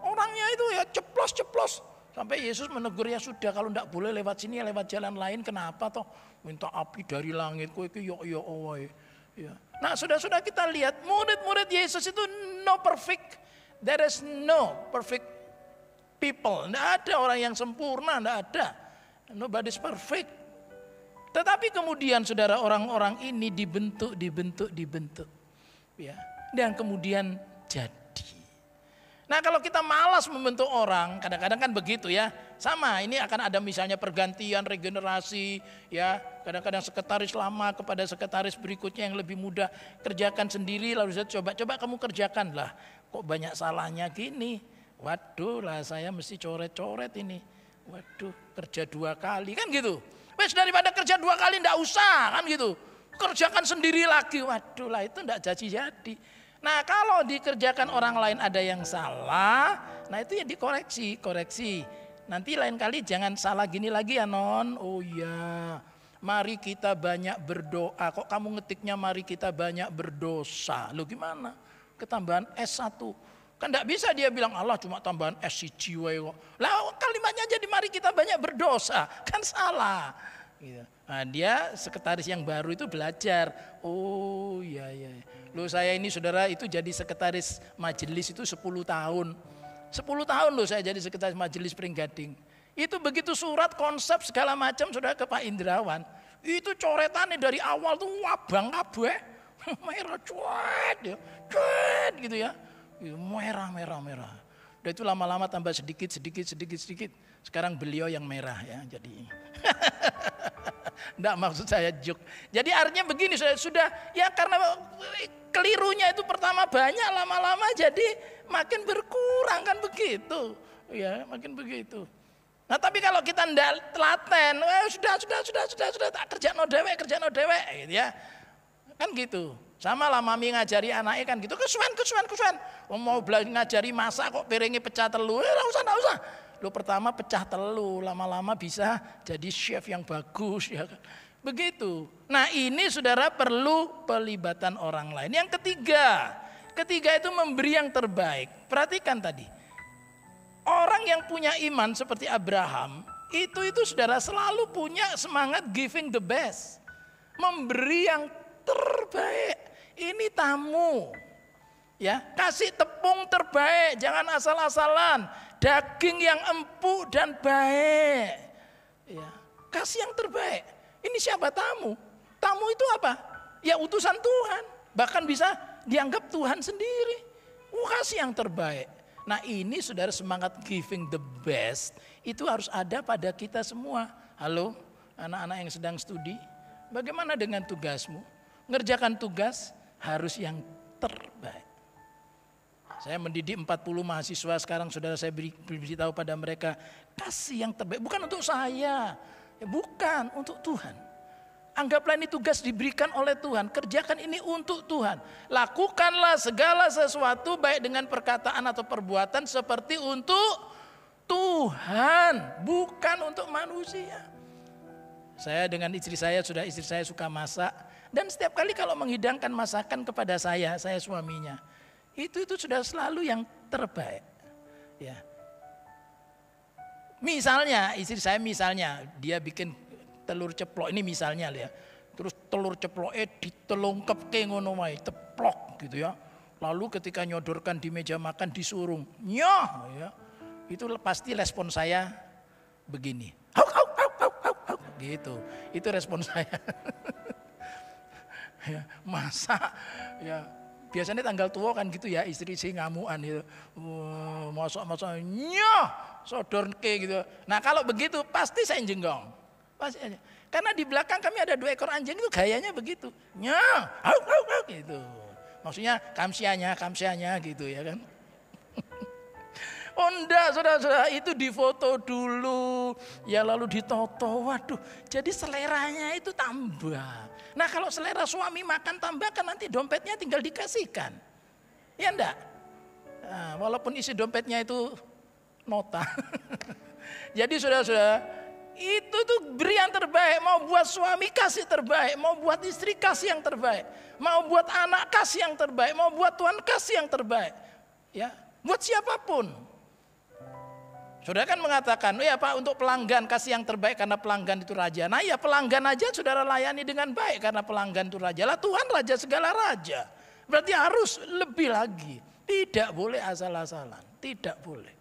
Orangnya itu ya ceplos. Sampai Yesus menegur, ya sudah kalau tidak boleh lewat sini ya lewat jalan lain. Kenapa toh minta api dari langit? Kowe iki yo wae. Ya. Nah, sudah kita lihat murid-murid Yesus itu no perfect. There is no perfect people. Tidak ada orang yang sempurna, tidak ada. Nobody's perfect. Tetapi kemudian saudara orang-orang ini dibentuk. Ya. Dan kemudian jadi. Nah kalau kita malas membentuk orang, kadang-kadang kan begitu ya. Sama, ini akan ada misalnya pergantian, regenerasi, ya. Kadang-kadang sekretaris lama kepada sekretaris berikutnya yang lebih mudah. Kerjakan sendiri, lalu saya coba kamu kerjakan lah. Kok banyak salahnya gini? Waduh lah saya mesti coret-coret ini. Waduh kerja 2 kali, kan gitu. Wes daripada kerja 2 kali ndak usah kan gitu. Kerjakan sendiri lagi. Waduh lah itu ndak jadi. Nah kalau dikerjakan orang lain ada yang salah, nah itu ya koreksi. Nanti lain kali jangan salah gini lagi ya non. Oh iya, mari kita banyak berdoa. Kok kamu ngetiknya mari kita banyak berdosa? Loh gimana? Ketambahan S1. Kan enggak bisa dia bilang Allah cuma tambahan S siji wae kok. Lah kalimatnya jadi mari kita banyak berdosa. Kan salah. Gitu. Nah, dia sekretaris yang baru itu belajar. Oh iya. Loh saya ini saudara itu jadi sekretaris majelis itu 10 tahun. 10 tahun loh saya jadi sekretaris majelis Pringgading. Itu begitu surat konsep segala macam saudara ke Pak Indrawan. Itu coretannya dari awal tuh wabang kabeh. Merah cuet gitu ya. Merah. Udah itu lama-lama tambah sedikit. Sekarang beliau yang merah ya. Jadi enggak maksud saya juk. Jadi artinya begini sudah ya karena kelirunya itu pertama banyak, lama-lama jadi makin berkurang kan begitu. Ya, makin begitu. Nah, tapi kalau kita enggak telaten, sudah tak kerja no dewek gitu ya. Kan gitu. Sama lah mami ngajari anaknya kan gitu. Kesuwen. Mau belajar ngajari masak kok piringnya pecah telu. Enggak usah. Lo pertama pecah telu, lama-lama bisa jadi chef yang bagus ya kan. Begitu. Nah, ini saudara perlu pelibatan orang lain. Yang ketiga itu memberi yang terbaik. Perhatikan tadi. Orang yang punya iman seperti Abraham, itu saudara selalu punya semangat giving the best. Memberi yang terbaik. Ini tamu. Ya, kasih tepung terbaik, jangan asal-asalan. Daging yang empuk dan baik. Ya, kasih yang terbaik. Ini siapa tamu? Tamu itu apa? Ya utusan Tuhan. Bahkan bisa dianggap Tuhan sendiri. Kasih yang terbaik. Nah ini saudara semangat giving the best. Itu harus ada pada kita semua. Halo anak-anak yang sedang studi. Bagaimana dengan tugasmu? Ngerjakan tugas harus yang terbaik. Saya mendidik 40 mahasiswa sekarang saudara saya beritahu pada mereka. Kasih yang terbaik. Bukan untuk saya. Bukan untuk Tuhan. Anggaplah ini tugas diberikan oleh Tuhan. Kerjakan ini untuk Tuhan. Lakukanlah segala sesuatu baik dengan perkataan atau perbuatan seperti untuk Tuhan. Bukan untuk manusia. Saya dengan istri saya suka masak. Dan setiap kali kalau menghidangkan masakan kepada saya suaminya. Itu sudah selalu yang terbaik. Ya. Misalnya istri saya dia bikin telur ceplok ini misalnya ya. Terus telur ceploknya ditelungkepke ngono wae, ceplok gitu ya. Lalu ketika nyodorkan di meja makan disurung. Nyoh ya. Itu pasti respon saya begini. Gitu. Itu respon saya. Ya, masa ya biasanya tanggal tua kan gitu ya, istri sih ngamuan gitu. Masak nyoh sodorke gitu. Nah kalau begitu pasti saya jenggong. Pasti aja. Karena di belakang kami ada 2 ekor anjing itu gayanya begitu. Nyoh gitu. Maksudnya kamsianya gitu ya kan. Oh enggak saudara-saudara, itu difoto dulu. Ya lalu ditoto, waduh. Jadi seleranya itu tambah. Nah kalau selera suami makan tambahkan nanti dompetnya tinggal dikasihkan. Ya enggak? Nah, walaupun isi dompetnya itu nota. Jadi saudara-saudara, itu tuh beri yang terbaik. Mau buat suami kasih terbaik. Mau buat istri kasih yang terbaik. Mau buat anak kasih yang terbaik. Mau buat Tuhan kasih yang terbaik. Ya, buat siapapun. Saudara kan mengatakan, ya Pak untuk pelanggan kasih yang terbaik karena pelanggan itu raja. Nah ya pelanggan aja saudara layani dengan baik karena pelanggan itu raja. Lah Tuhan raja segala raja. Berarti harus lebih lagi. Tidak boleh asal-asalan. Tidak boleh.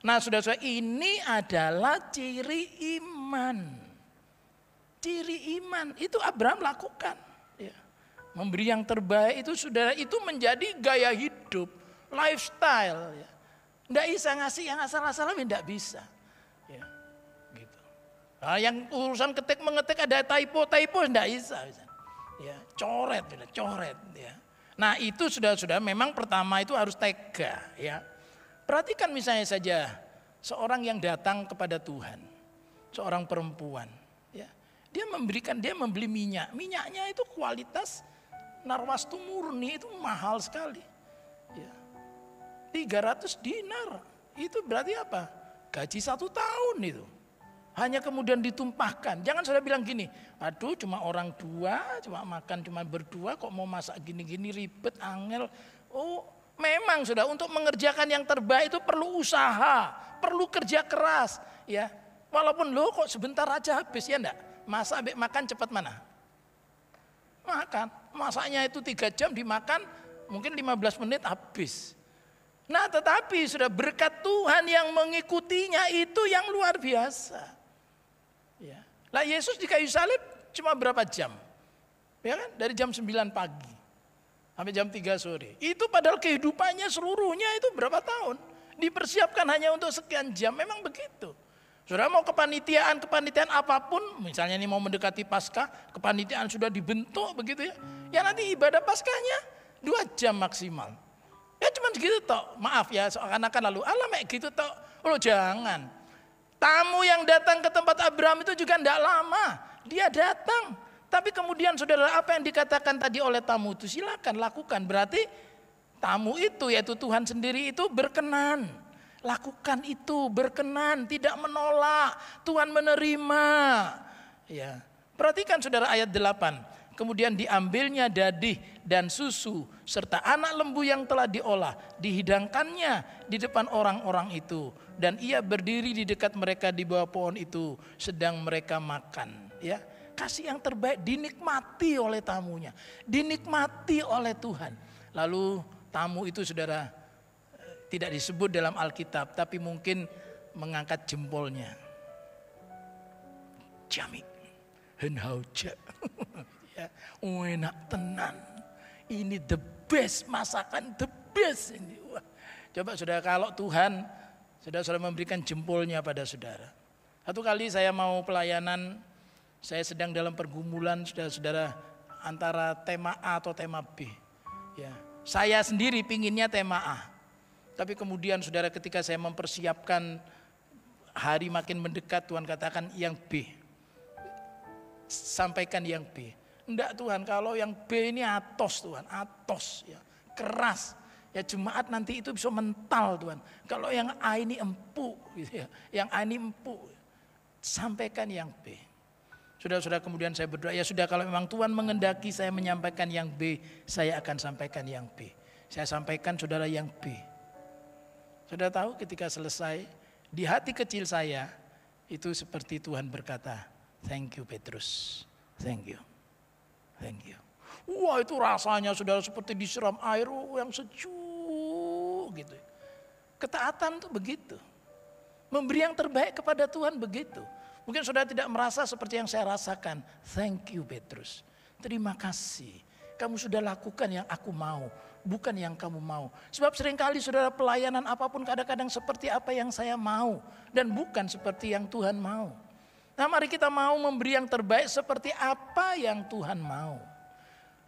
Nah saudara-saudara ini adalah ciri iman. Ciri iman itu Abraham lakukan. Ya. Memberi yang terbaik itu saudara itu menjadi gaya hidup. Lifestyle ya. Tidak bisa ngasih yang asal-asalan, tidak bisa. Ya, gitu. Nah, yang urusan mengetik ada typo tidak bisa. Ya, coret. Ya. Nah itu sudah memang pertama itu harus tega. Ya. Perhatikan misalnya saja seorang yang datang kepada Tuhan, seorang perempuan. Ya. Dia membeli minyak. Minyaknya itu kualitas narwastu murni, itu mahal sekali. Ya. 300 dinar. Itu berarti apa? Gaji 1 tahun itu. Hanya kemudian ditumpahkan. Jangan saudara bilang gini, aduh cuma orang dua, cuma makan cuma berdua, kok mau masak gini-gini ribet, angel. Oh memang sudah, untuk mengerjakan yang terbaik itu perlu usaha, perlu kerja keras. Ya, walaupun lo kok sebentar aja habis, ya enggak? Masak makan cepat mana? Makan, masaknya itu 3 jam dimakan, mungkin 15 menit habis. Nah tetapi sudah berkat Tuhan yang mengikutinya itu yang luar biasa. Ya. Lah Yesus di kayu salib cuma berapa jam? Ya kan? Dari jam 9 pagi sampai jam 3 sore. Itu padahal kehidupannya seluruhnya itu berapa tahun? Dipersiapkan hanya untuk sekian jam, memang begitu. Saudara mau kepanitiaan apapun, misalnya ini mau mendekati Paskah, kepanitiaan sudah dibentuk begitu ya. Ya nanti ibadah Paskahnya 2 jam maksimal. Ya cuma segitu toh, maaf ya seakan-akan lalu mek gitu toh. Loh jangan. Tamu yang datang ke tempat Abraham itu juga tidak lama. Dia datang. Tapi kemudian saudara, apa yang dikatakan tadi oleh tamu itu silakan lakukan. Berarti tamu itu yaitu Tuhan sendiri itu berkenan. Lakukan itu, berkenan, tidak menolak. Tuhan menerima. Ya. Perhatikan saudara ayat 8. Kemudian diambilnya dadih dan susu serta anak lembu yang telah diolah, dihidangkannya di depan orang-orang itu, dan ia berdiri di dekat mereka di bawah pohon itu sedang mereka makan. Ya, kasih yang terbaik dinikmati oleh tamunya, dinikmati oleh Tuhan. Lalu tamu itu saudara tidak disebut dalam Alkitab, tapi mungkin mengangkat jempolnya. Jamik, henhauja. Enak tenan, ini the best, masakan the best ini. Wah. Coba saudara, kalau Tuhan saudara memberikan jempolnya pada saudara. Satu kali saya mau pelayanan, saya sedang dalam pergumulan saudara antara tema A atau tema B. Ya, saya sendiri pinginnya tema A, tapi kemudian saudara ketika saya mempersiapkan hari makin mendekat, Tuhan katakan yang B, sampaikan yang B. Enggak Tuhan, kalau yang B ini atos Tuhan, atos ya, keras. Ya jemaat nanti itu bisa mental Tuhan. Kalau yang A ini empuk gitu ya, yang A ini empuk. Sampaikan yang B. Sudah kemudian saya berdoa, ya sudah kalau memang Tuhan mengendaki saya menyampaikan yang B, saya akan sampaikan yang B. Saya sampaikan saudara yang B. Saudara tahu ketika selesai, di hati kecil saya itu seperti Tuhan berkata, thank you Petrus, thank you. Thank you. Wah itu rasanya saudara seperti disiram air yang sejuk gitu. Ketaatan tuh begitu. Memberi yang terbaik kepada Tuhan begitu. Mungkin saudara tidak merasa seperti yang saya rasakan. Thank you Petrus. Terima kasih. Kamu sudah lakukan yang aku mau, bukan yang kamu mau. Sebab seringkali saudara pelayanan apapun kadang-kadang seperti apa yang saya mau. Dan bukan seperti yang Tuhan mau. Nah mari kita mau memberi yang terbaik seperti apa yang Tuhan mau.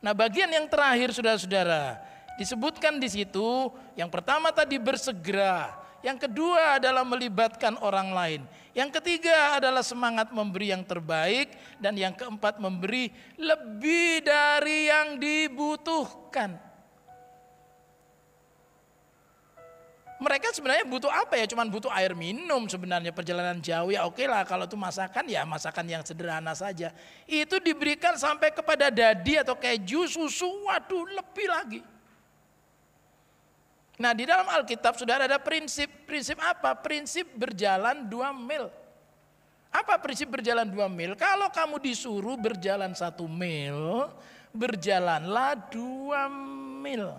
Nah bagian yang terakhir saudara-saudara disebutkan di situ, yang pertama tadi bersegera, yang kedua adalah melibatkan orang lain, yang ketiga adalah semangat memberi yang terbaik, dan yang keempat memberi lebih dari yang dibutuhkan. Mereka sebenarnya butuh apa ya? Cuman butuh air minum sebenarnya, perjalanan jauh ya oke lah. Kalau itu masakan ya masakan yang sederhana saja. Itu diberikan sampai kepada dadi atau keju, susu, waduh lebih lagi. Nah di dalam Alkitab saudara ada prinsip apa? Prinsip berjalan 2 mil. Apa prinsip berjalan 2 mil? Kalau kamu disuruh berjalan 1 mil, berjalanlah 2 mil.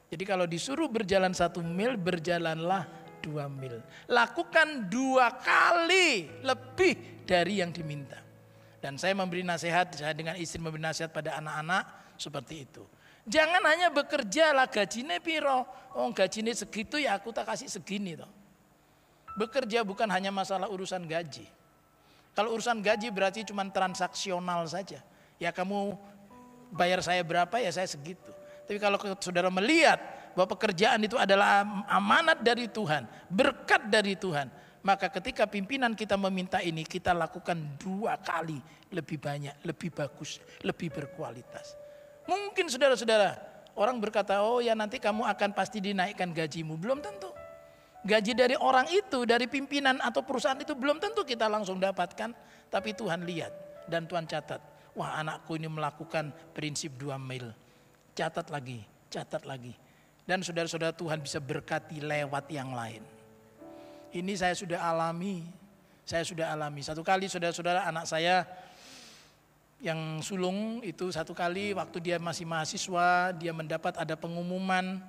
Jadi kalau disuruh berjalan 1 mil, berjalanlah 2 mil. Lakukan 2 kali lebih dari yang diminta. Dan saya memberi nasihat, saya dengan istri memberi nasihat pada anak-anak seperti itu. Jangan hanya bekerja lah gajinya piro. Oh gajinya segitu ya aku tak kasih segini toh. Bekerja bukan hanya masalah urusan gaji. Kalau urusan gaji berarti cuma transaksional saja. Ya kamu bayar saya berapa ya saya segitu. Tapi kalau saudara melihat bahwa pekerjaan itu adalah amanat dari Tuhan, berkat dari Tuhan, Maka ketika pimpinan kita meminta ini, kita lakukan 2 kali lebih banyak, lebih bagus, lebih berkualitas. Mungkin saudara-saudara, orang berkata, oh ya nanti kamu akan pasti dinaikkan gajimu. Belum tentu. Gaji dari orang itu, dari pimpinan atau perusahaan itu belum tentu kita langsung dapatkan. Tapi Tuhan lihat dan Tuhan catat. Wah, anakku ini melakukan prinsip 2 mil. Catat lagi, catat lagi. Dan saudara-saudara, Tuhan bisa berkati lewat yang lain. Ini saya sudah alami. Satu kali saudara-saudara, anak saya yang sulung itu satu kali waktu dia masih mahasiswa, dia mendapat ada pengumuman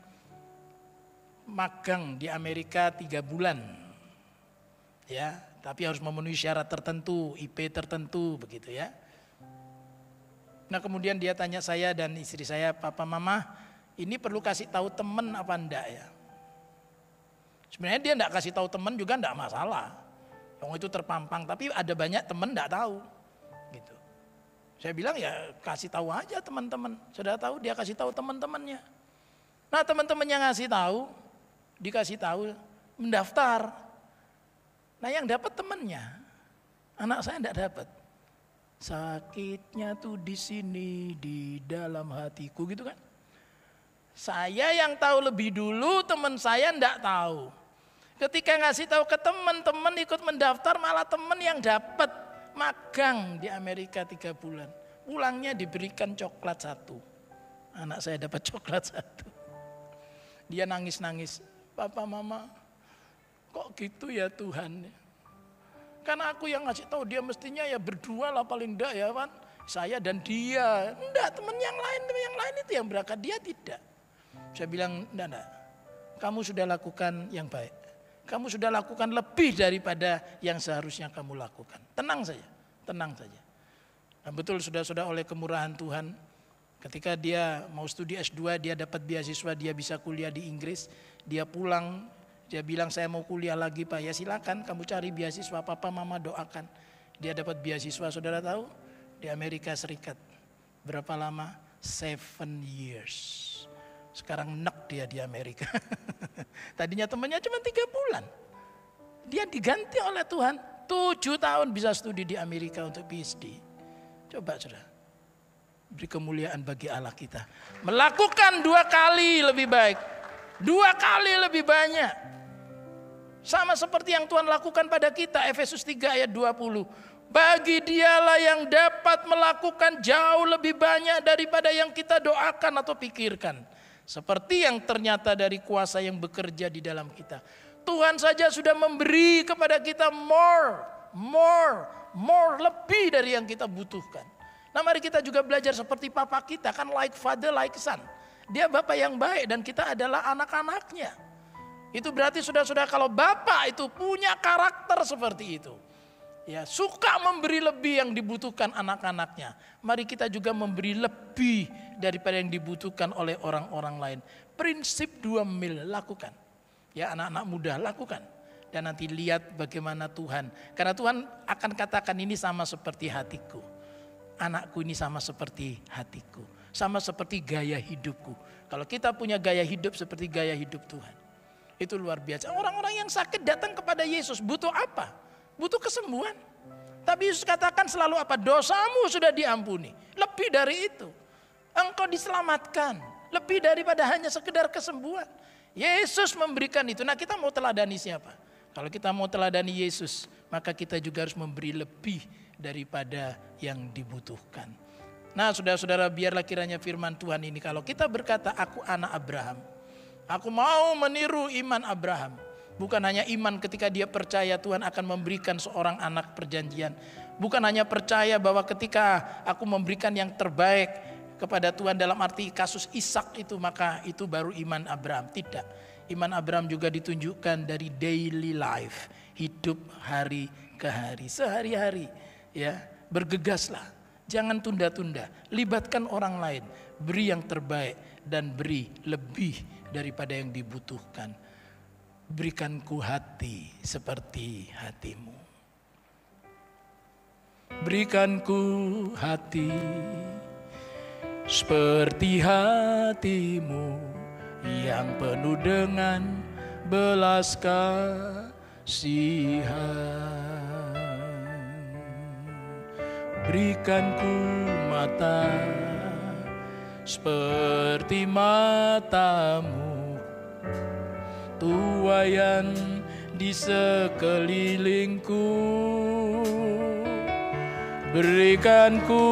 magang di Amerika 3 bulan. Ya, tapi harus memenuhi syarat tertentu, IP tertentu begitu ya. Nah, kemudian dia tanya saya dan istri saya, "Papa, Mama, ini perlu kasih tahu teman apa enggak ya?" Sebenarnya dia enggak kasih tahu teman juga enggak masalah. Yang itu terpampang, tapi ada banyak teman enggak tahu. Gitu. Saya bilang ya kasih tahu aja teman-teman. Sudah tahu, dia kasih tahu teman-temannya. Nah, teman-temannya ngasih tahu, dikasih tahu, mendaftar. Nah, yang dapat temannya, anak saya enggak dapat. Sakitnya tuh di sini, di dalam hatiku gitu kan. Saya yang tahu lebih dulu, teman saya enggak tahu. Ketika ngasih tahu ke teman-teman ikut mendaftar, malah teman yang dapat magang di Amerika 3 bulan. Pulangnya diberikan coklat 1. Anak saya dapat coklat 1. Dia nangis-nangis, "Papa, Mama, kok gitu ya Tuhan? Karena aku yang ngasih tahu, dia mestinya ya berdua lah paling enggak ya kan. Saya dan dia. Enggak, teman yang lain itu yang berangkat, dia tidak." Saya bilang, enggak. Kamu sudah lakukan yang baik. Kamu sudah lakukan lebih daripada yang seharusnya kamu lakukan. Tenang saja, tenang saja. Dan betul sudah oleh kemurahan Tuhan, ketika dia mau studi S2, dia dapat beasiswa, dia bisa kuliah di Inggris. Dia pulang, dia bilang, "Saya mau kuliah lagi Pak." Ya silakan, kamu cari beasiswa, Papa Mama doakan. Dia dapat beasiswa, saudara tahu, di Amerika Serikat. Berapa lama? 7 years. Sekarang nek dia di Amerika. Tadinya temannya cuma 3 bulan. Dia diganti oleh Tuhan. 7 tahun bisa studi di Amerika untuk PhD. Coba saudara. Beri kemuliaan bagi Allah kita. Melakukan 2 kali lebih baik. 2 kali lebih banyak. Sama seperti yang Tuhan lakukan pada kita. Efesus 3 ayat 20. Bagi dialah yang dapat melakukan jauh lebih banyak daripada yang kita doakan atau pikirkan. Seperti yang ternyata dari kuasa yang bekerja di dalam kita. Tuhan saja sudah memberi kepada kita more, lebih dari yang kita butuhkan. Nah, mari kita juga belajar seperti Papa kita, kan like father, like son. Dia Bapak yang baik dan kita adalah anak-anaknya. Itu berarti saudara-saudara, kalau Bapak itu punya karakter seperti itu, ya suka memberi lebih yang dibutuhkan anak-anaknya. Mari kita juga memberi lebih daripada yang dibutuhkan oleh orang-orang lain. Prinsip 2 mil lakukan. Ya, anak-anak muda lakukan. Dan nanti lihat bagaimana Tuhan. Karena Tuhan akan katakan ini sama seperti hatiku. Anakku ini sama seperti hatiku. Sama seperti gaya hidupku. Kalau kita punya gaya hidup seperti gaya hidup Tuhan, itu luar biasa. Orang-orang yang sakit datang kepada Yesus butuh apa? Butuh kesembuhan. Tapi Yesus katakan selalu apa? Dosamu sudah diampuni. Lebih dari itu. Engkau diselamatkan. Lebih daripada hanya sekedar kesembuhan. Yesus memberikan itu. Nah, kita mau teladani siapa? Kalau kita mau teladani Yesus, maka kita juga harus memberi lebih daripada yang dibutuhkan. Nah, saudara-saudara, biarlah kiranya firman Tuhan ini, kalau kita berkata aku anak Abraham, aku mau meniru iman Abraham. Bukan hanya iman ketika dia percaya Tuhan akan memberikan seorang anak perjanjian. Bukan hanya percaya bahwa ketika aku memberikan yang terbaik kepada Tuhan dalam arti kasus Ishak itu, maka itu baru iman Abraham. Tidak. Iman Abraham juga ditunjukkan dari daily life. Hidup hari ke hari. Sehari-hari. Ya, bergegaslah. Jangan tunda-tunda. Libatkan orang lain. Beri yang terbaik dan beri lebih daripada yang dibutuhkan. Berikanku hati seperti hatimu. Berikanku hati seperti hatimu yang penuh dengan belas Berikanku mata seperti matamu, tuaian di sekelilingku. Berikanku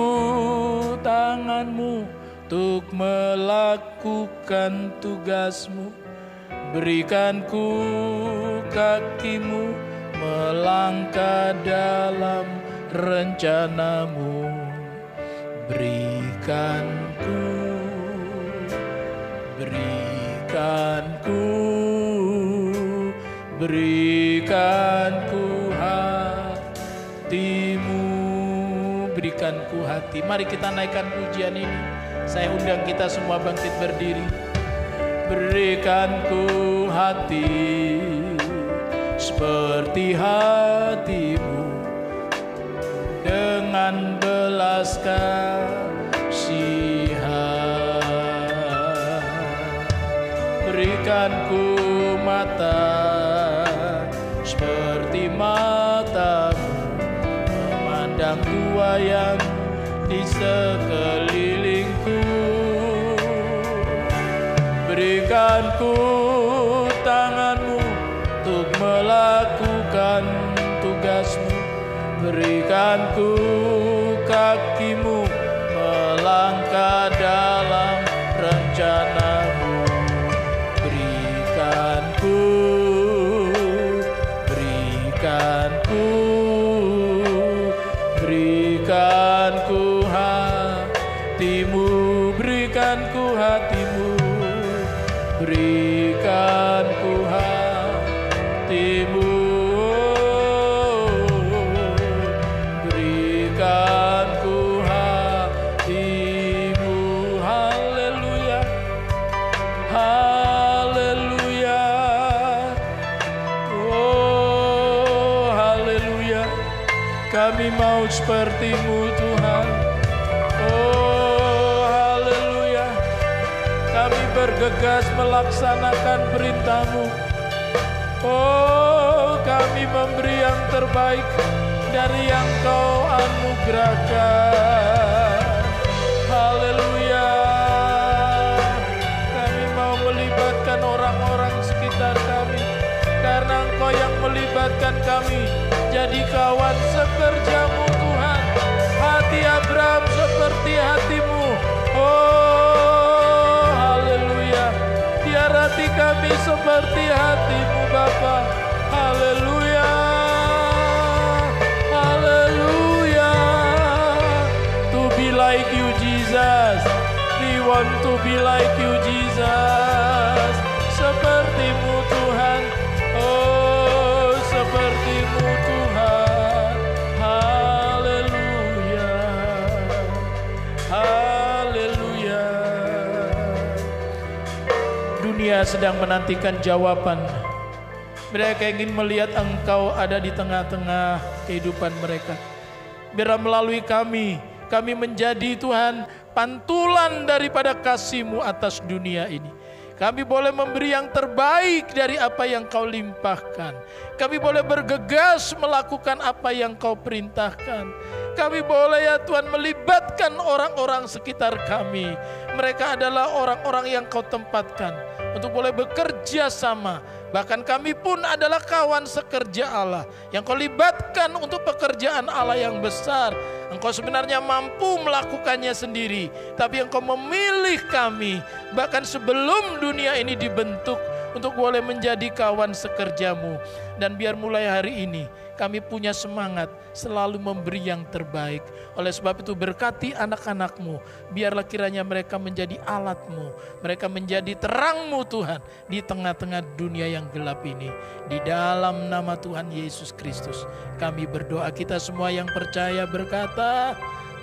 tanganmu untuk melakukan tugasmu. Berikanku kakimu melangkah dalam rencanamu. Berikanku hatimu. Berikanku hati. Mari kita naikkan pujian ini. Saya undang kita semua bangkit berdiri. Berikanku hati seperti hatimu, dengan belas kasihan. Berikanku mata seperti matamu, memandang tuaian di sekelilingku. Berikanku tanganmu untuk melakukan tugasmu. Berikanku kakimu melangkah dalam rencanamu. Berikanku hatimu. Berikanku hatimu. Berikanku hatimu. Berikanku hatimu. Haleluya. Haleluya. Oh, haleluya. Kami mau seperti-Mu Tuhan. Oh, haleluya. Kami bergegas melaksanakan perintah-Mu. Oh, kami memberi yang terbaik dari yang Kau anugerahkan. Haleluya. Kami mau melibatkan orang-orang sekitar kami, karena Engkau yang melibatkan kami jadi kawan sekerja-Mu Tuhan. Hati Abraham seperti hati-Mu. Oh, haleluya. Biar hati kami seperti hati-Mu Bapa. Haleluya. Haleluya. To be like You Jesus. We want to be like You Jesus. Seperti-Mu Tuhan. Oh, seperti-Mu Tuhan. Haleluya. Haleluya. Dunia sedang menantikan jawaban. Mereka ingin melihat Engkau ada di tengah-tengah kehidupan mereka. Biar melalui kami menjadi Tuhan pantulan daripada kasih-Mu atas dunia ini. Kami boleh memberi yang terbaik dari apa yang Kau limpahkan. Kami boleh bergegas melakukan apa yang Kau perintahkan. Kami boleh ya Tuhan melibatkan orang-orang sekitar kami. Mereka adalah orang-orang yang Kau tempatkan untuk boleh bekerja sama. Bahkan kami pun adalah kawan sekerja Allah yang Kau libatkan untuk pekerjaan Allah yang besar. Engkau sebenarnya mampu melakukannya sendiri, tapi Engkau memilih kami bahkan sebelum dunia ini dibentuk untuk boleh menjadi kawan sekerja-Mu. Dan biar mulai hari ini kami punya semangat selalu memberi yang terbaik. Oleh sebab itu berkati anak-anak-Mu, biarlah kiranya mereka menjadi alat-Mu, mereka menjadi terang-Mu Tuhan di tengah-tengah dunia yang gelap ini. Di dalam nama Tuhan Yesus Kristus kami berdoa, kita semua yang percaya berkata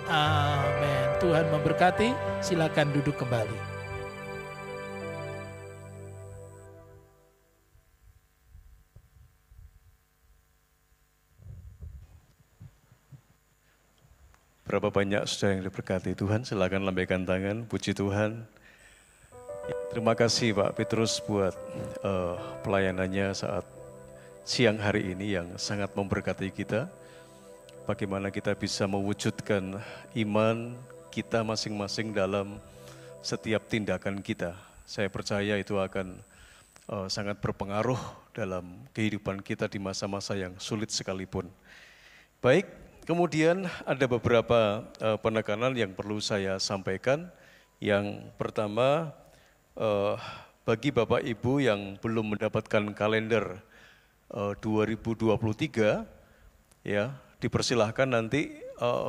amin. Tuhan memberkati, silakan duduk kembali. Berapa banyak saudara yang diberkati Tuhan, silakan lambaikan tangan, puji Tuhan. Terima kasih Pak Petrus buat pelayanannya saat siang hari ini yang sangat memberkati kita. Bagaimana kita bisa mewujudkan iman kita masing-masing dalam setiap tindakan kita. Saya percaya itu akan sangat berpengaruh dalam kehidupan kita di masa-masa yang sulit sekalipun. Baik, kemudian ada beberapa penekanan yang perlu saya sampaikan. Yang pertama, bagi Bapak Ibu yang belum mendapatkan kalender 2023, ya, dipersilahkan nanti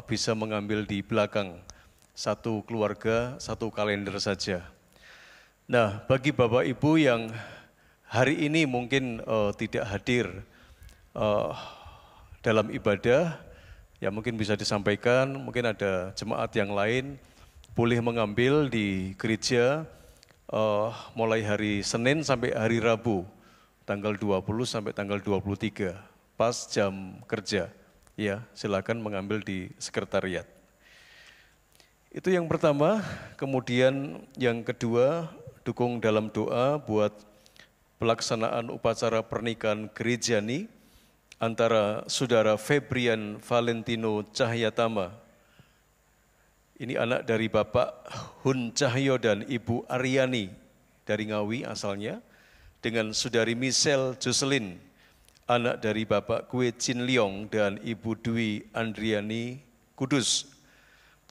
bisa mengambil di belakang, satu keluarga, satu kalender saja. Nah, bagi Bapak Ibu yang hari ini mungkin tidak hadir dalam ibadah, ya mungkin bisa disampaikan, mungkin ada jemaat yang lain, boleh mengambil di gereja mulai hari Senin sampai hari Rabu, tanggal 20 sampai tanggal 23, pas jam kerja. Ya, silakan mengambil di sekretariat. Itu yang pertama. Kemudian yang kedua, dukung dalam doa buat pelaksanaan upacara pernikahan gerejani antara Saudara Febrian Valentino Cahyatama. Ini anak dari Bapak Hun Cahyo dan Ibu Aryani dari Ngawi asalnya, dengan Saudari Michelle Jocelyn, anak dari Bapak Kue Chin Leong dan Ibu Dwi Andriani Kudus.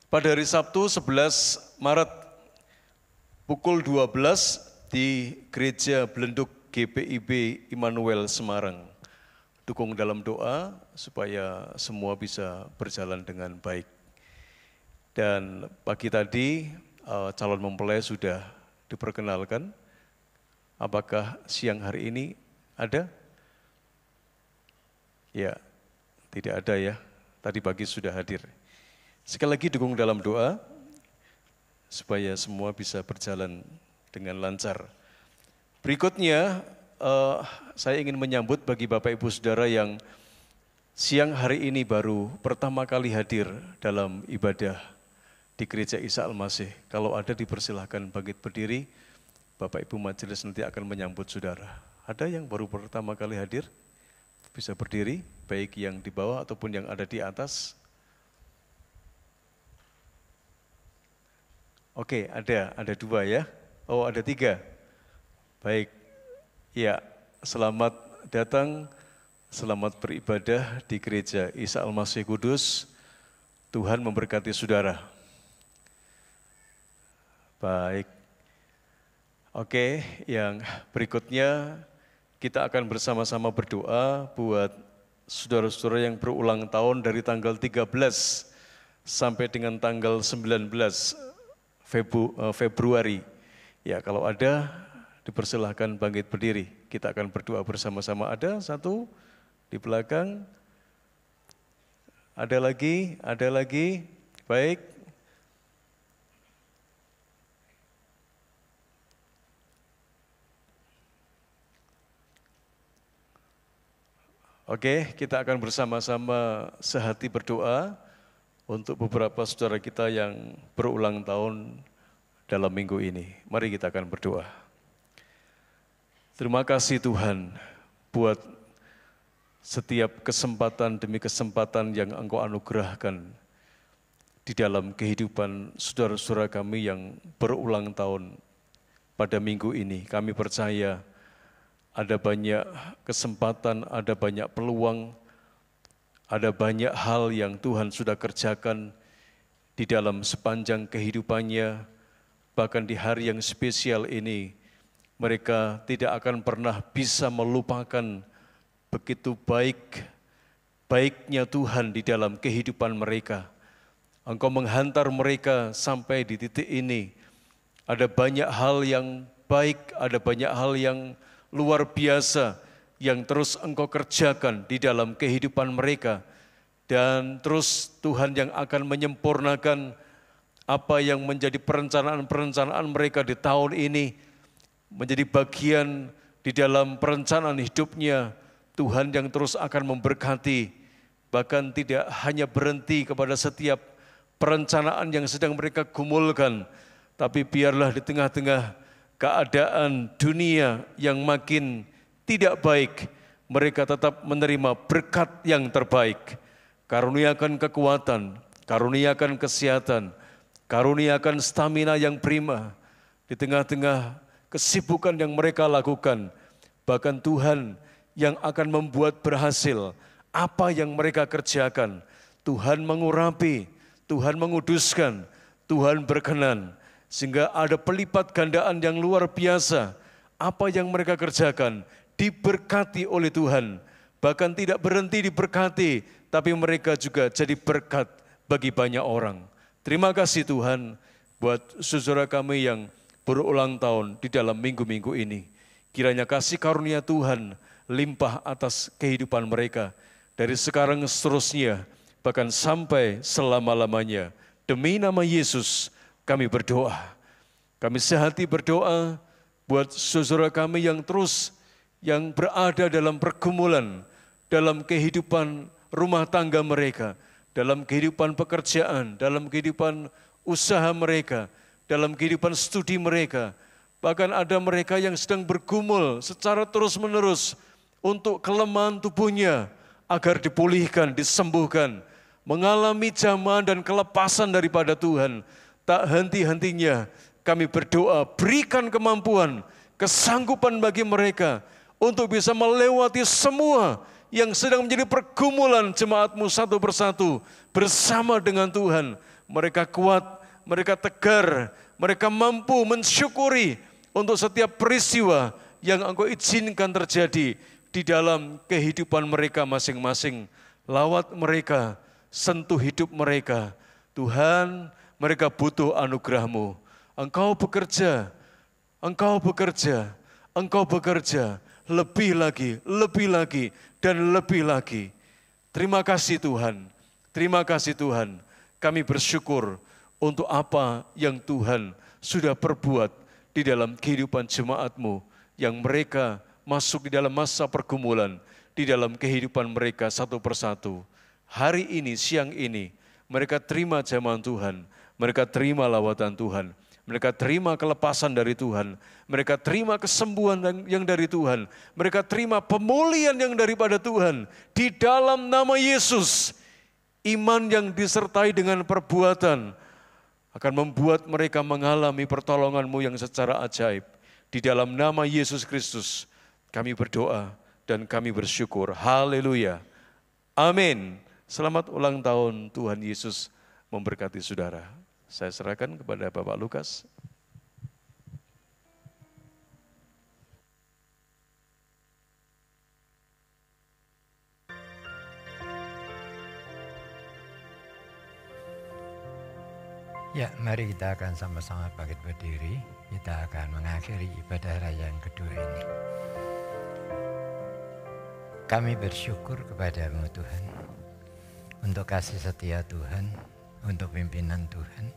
Pada hari Sabtu 11 Maret pukul 12 di Gereja Belenduk GPIB Immanuel Semarang. Dukung dalam doa supaya semua bisa berjalan dengan baik. Dan pagi tadi calon mempelai sudah diperkenalkan. Apakah siang hari ini ada? Ya, tidak ada ya. Tadi pagi sudah hadir. Sekali lagi dukung dalam doa supaya semua bisa berjalan dengan lancar. Berikutnya, saya ingin menyambut bagi Bapak Ibu Saudara yang siang hari ini baru pertama kali hadir dalam ibadah di Gereja Isa Al-Masih. Kalau ada dipersilahkan bangkit berdiri, Bapak Ibu Majelis nanti akan menyambut saudara. Ada yang baru pertama kali hadir? Bisa berdiri, baik yang di bawah ataupun yang ada di atas. Oke, ada dua ya. Oh, ada tiga. Baik, ya, selamat datang, selamat beribadah di Gereja Isa Al-Masih Kudus. Tuhan memberkati saudara. Baik. Oke, yang berikutnya kita akan bersama-sama berdoa buat saudara-saudara yang berulang tahun dari tanggal 13 sampai dengan tanggal 19 Februari. Ya, kalau ada dipersilahkan bangkit berdiri. Kita akan berdoa bersama-sama. Ada satu di belakang. Ada lagi. Baik. Oke, kita akan bersama-sama sehati berdoa untuk beberapa saudara kita yang berulang tahun dalam minggu ini. Mari kita akan berdoa. Terima kasih Tuhan buat setiap kesempatan demi kesempatan yang Engkau anugerahkan di dalam kehidupan saudara-saudara kami yang berulang tahun pada minggu ini. Kami percaya ada banyak kesempatan, ada banyak peluang, ada banyak hal yang Tuhan sudah kerjakan di dalam sepanjang kehidupannya. Bahkan di hari yang spesial ini, mereka tidak akan pernah bisa melupakan begitu baiknya Tuhan di dalam kehidupan mereka. Engkau menghantar mereka sampai di titik ini. Ada banyak hal yang baik, ada banyak hal yang luar biasa yang terus Engkau kerjakan di dalam kehidupan mereka. Dan terus Tuhan yang akan menyempurnakan apa yang menjadi perencanaan-perencanaan mereka di tahun ini, menjadi bagian di dalam perencanaan hidupnya. Tuhan yang terus akan memberkati, bahkan tidak hanya berhenti kepada setiap perencanaan yang sedang mereka gumulkan, tapi biarlah di tengah-tengah keadaan dunia yang makin tidak baik, mereka tetap menerima berkat yang terbaik. Karuniakan kekuatan, karuniakan kesehatan, karuniakan stamina yang prima di tengah-tengah kesibukan yang mereka lakukan. Bahkan Tuhan yang akan membuat berhasil apa yang mereka kerjakan. Tuhan mengurapi, Tuhan menguduskan, Tuhan berkenan. Sehingga ada pelipat gandaan yang luar biasa. Apa yang mereka kerjakan diberkati oleh Tuhan. Bahkan tidak berhenti diberkati, tapi mereka juga jadi berkat bagi banyak orang. Terima kasih Tuhan buat saudara kami yang berulang tahun di dalam minggu-minggu ini. Kiranya kasih karunia Tuhan limpah atas kehidupan mereka. Dari sekarang seterusnya, bahkan sampai selama-lamanya. Demi nama Yesus kami berdoa. Kami sehati berdoa buat saudara kami yang terus yang berada dalam pergumulan, dalam kehidupan rumah tangga mereka, dalam kehidupan pekerjaan, dalam kehidupan usaha mereka, dalam kehidupan studi mereka. Bahkan ada mereka yang sedang bergumul secara terus-menerus untuk kelemahan tubuhnya agar dipulihkan, disembuhkan, mengalami jamahan dan kelepasan daripada Tuhan. Tak henti-hentinya kami berdoa, berikan kemampuan, kesanggupan bagi mereka untuk bisa melewati semua yang sedang menjadi pergumulan jemaat-Mu satu persatu bersama dengan Tuhan. Mereka kuat, mereka tegar, mereka mampu mensyukuri untuk setiap peristiwa yang Engkau izinkan terjadi di dalam kehidupan mereka masing-masing. Lawat mereka, sentuh hidup mereka. Tuhan, mereka butuh anugerah-Mu. Engkau bekerja, Engkau bekerja, Engkau bekerja, lebih lagi, dan lebih lagi. Terima kasih Tuhan, terima kasih Tuhan. Kami bersyukur untuk apa yang Tuhan sudah perbuat di dalam kehidupan jemaat-Mu yang mereka masuk di dalam masa pergumulan, di dalam kehidupan mereka satu persatu. Hari ini, siang ini, mereka terima jamahan Tuhan, mereka terima lawatan Tuhan, mereka terima kelepasan dari Tuhan, mereka terima kesembuhan yang dari Tuhan, mereka terima pemulihan yang daripada Tuhan. Di dalam nama Yesus, iman yang disertai dengan perbuatan akan membuat mereka mengalami pertolongan-Mu yang secara ajaib. Di dalam nama Yesus Kristus, kami berdoa dan kami bersyukur. Haleluya. Amin. Selamat ulang tahun, Tuhan Yesus memberkati saudara. Saya serahkan kepada Bapak Lukas. Ya, mari kita akan sama-sama bangkit berdiri. Kita akan mengakhiri ibadah raya yang kedua ini. Kami bersyukur kepada-Mu Tuhan, untuk kasih setia Tuhan, untuk pimpinan Tuhan,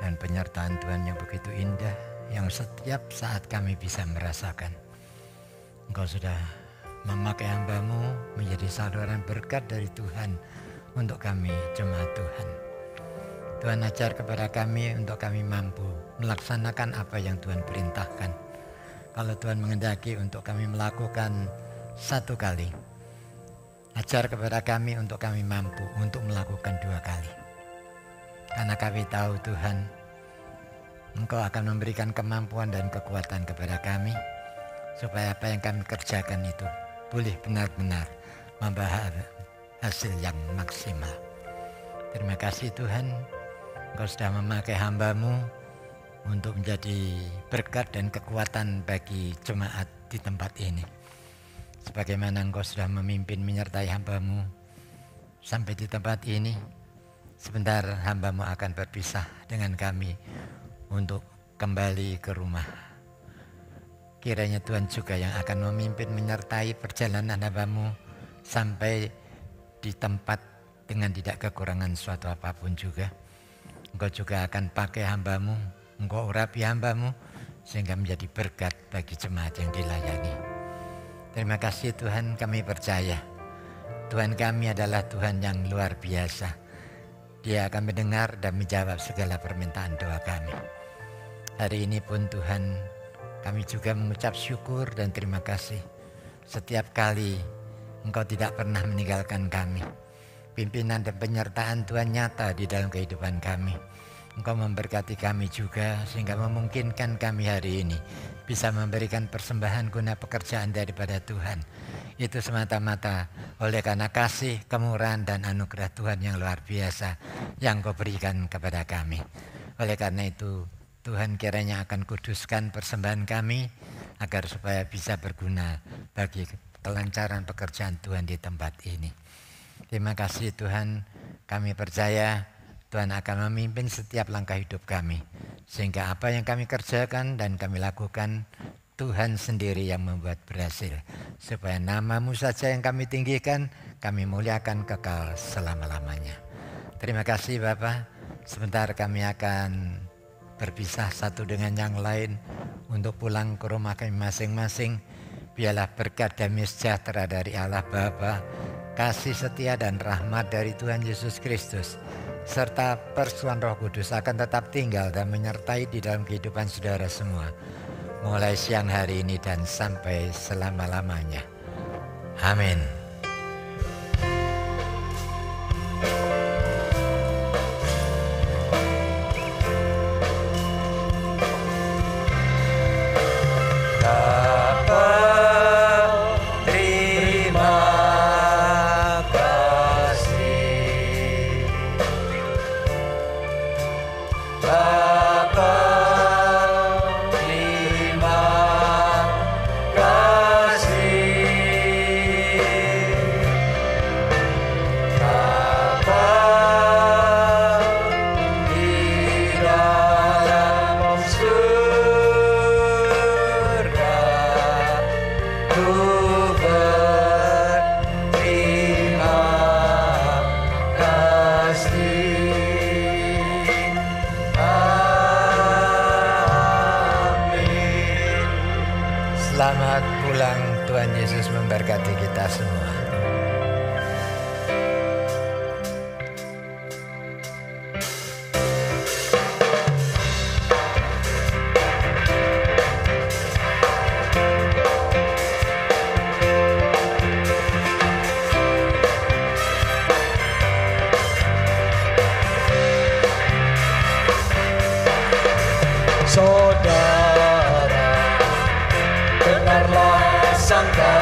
dan penyertaan Tuhan yang begitu indah, yang setiap saat kami bisa merasakan. Engkau sudah memakai hamba-Mu menjadi saluran berkat dari Tuhan untuk kami jemaat Tuhan. Tuhan ajar kepada kami untuk kami mampu melaksanakan apa yang Tuhan perintahkan. Kalau Tuhan menghendaki untuk kami melakukan satu kali, ajar kepada kami untuk kami mampu untuk melakukan 2 kali. Karena kami tahu Tuhan, Engkau akan memberikan kemampuan dan kekuatan kepada kami, supaya apa yang kami kerjakan itu boleh benar-benar membawa hasil yang maksimal. Terima kasih Tuhan, Engkau sudah memakai hamba-Mu untuk menjadi berkat dan kekuatan bagi jemaat di tempat ini. Sebagaimana Engkau sudah memimpin menyertai hamba-Mu sampai di tempat ini, sebentar hamba-Mu akan berpisah dengan kami untuk kembali ke rumah. Kiranya Tuhan juga yang akan memimpin menyertai perjalanan hamba-Mu sampai di tempat dengan tidak kekurangan suatu apapun juga. Engkau juga akan pakai hamba-Mu, Engkau urapi hamba-Mu sehingga menjadi berkat bagi jemaat yang dilayani. Terima kasih Tuhan, kami percaya Tuhan kami adalah Tuhan yang luar biasa. Dia akan mendengar dan menjawab segala permintaan doa kami. Hari ini pun Tuhan, kami juga mengucap syukur dan terima kasih Setiap kali Engkau tidak pernah meninggalkan kami. Pimpinan dan penyertaan Tuhan nyata di dalam kehidupan kami. Engkau memberkati kami juga sehingga memungkinkan kami hari ini bisa memberikan persembahan guna pekerjaan daripada Tuhan. Itu semata-mata oleh karena kasih, kemurahan dan anugerah Tuhan yang luar biasa yang Kau berikan kepada kami. Oleh karena itu Tuhan kiranya akan kuduskan persembahan kami agar supaya bisa berguna bagi kelancaran pekerjaan Tuhan di tempat ini. Terima kasih Tuhan, kami percaya Tuhan akan memimpin setiap langkah hidup kami. Sehingga apa yang kami kerjakan dan kami lakukan, Tuhan sendiri yang membuat berhasil. Supaya nama-Mu saja yang kami tinggikan, kami muliakan kekal selama-lamanya. Terima kasih Bapa. Sebentar kami akan berpisah satu dengan yang lain untuk pulang ke rumah kami masing-masing. Biarlah berkat damai sejahtera dari Allah Bapa, kasih setia dan rahmat dari Tuhan Yesus Kristus, serta persetujuan Roh Kudus akan tetap tinggal dan menyertai di dalam kehidupan saudara semua, mulai siang hari ini dan sampai selama-lamanya. Amin. Selamat pulang, Tuhan Yesus memberkati kita semua. Saudara, dengarlah sangka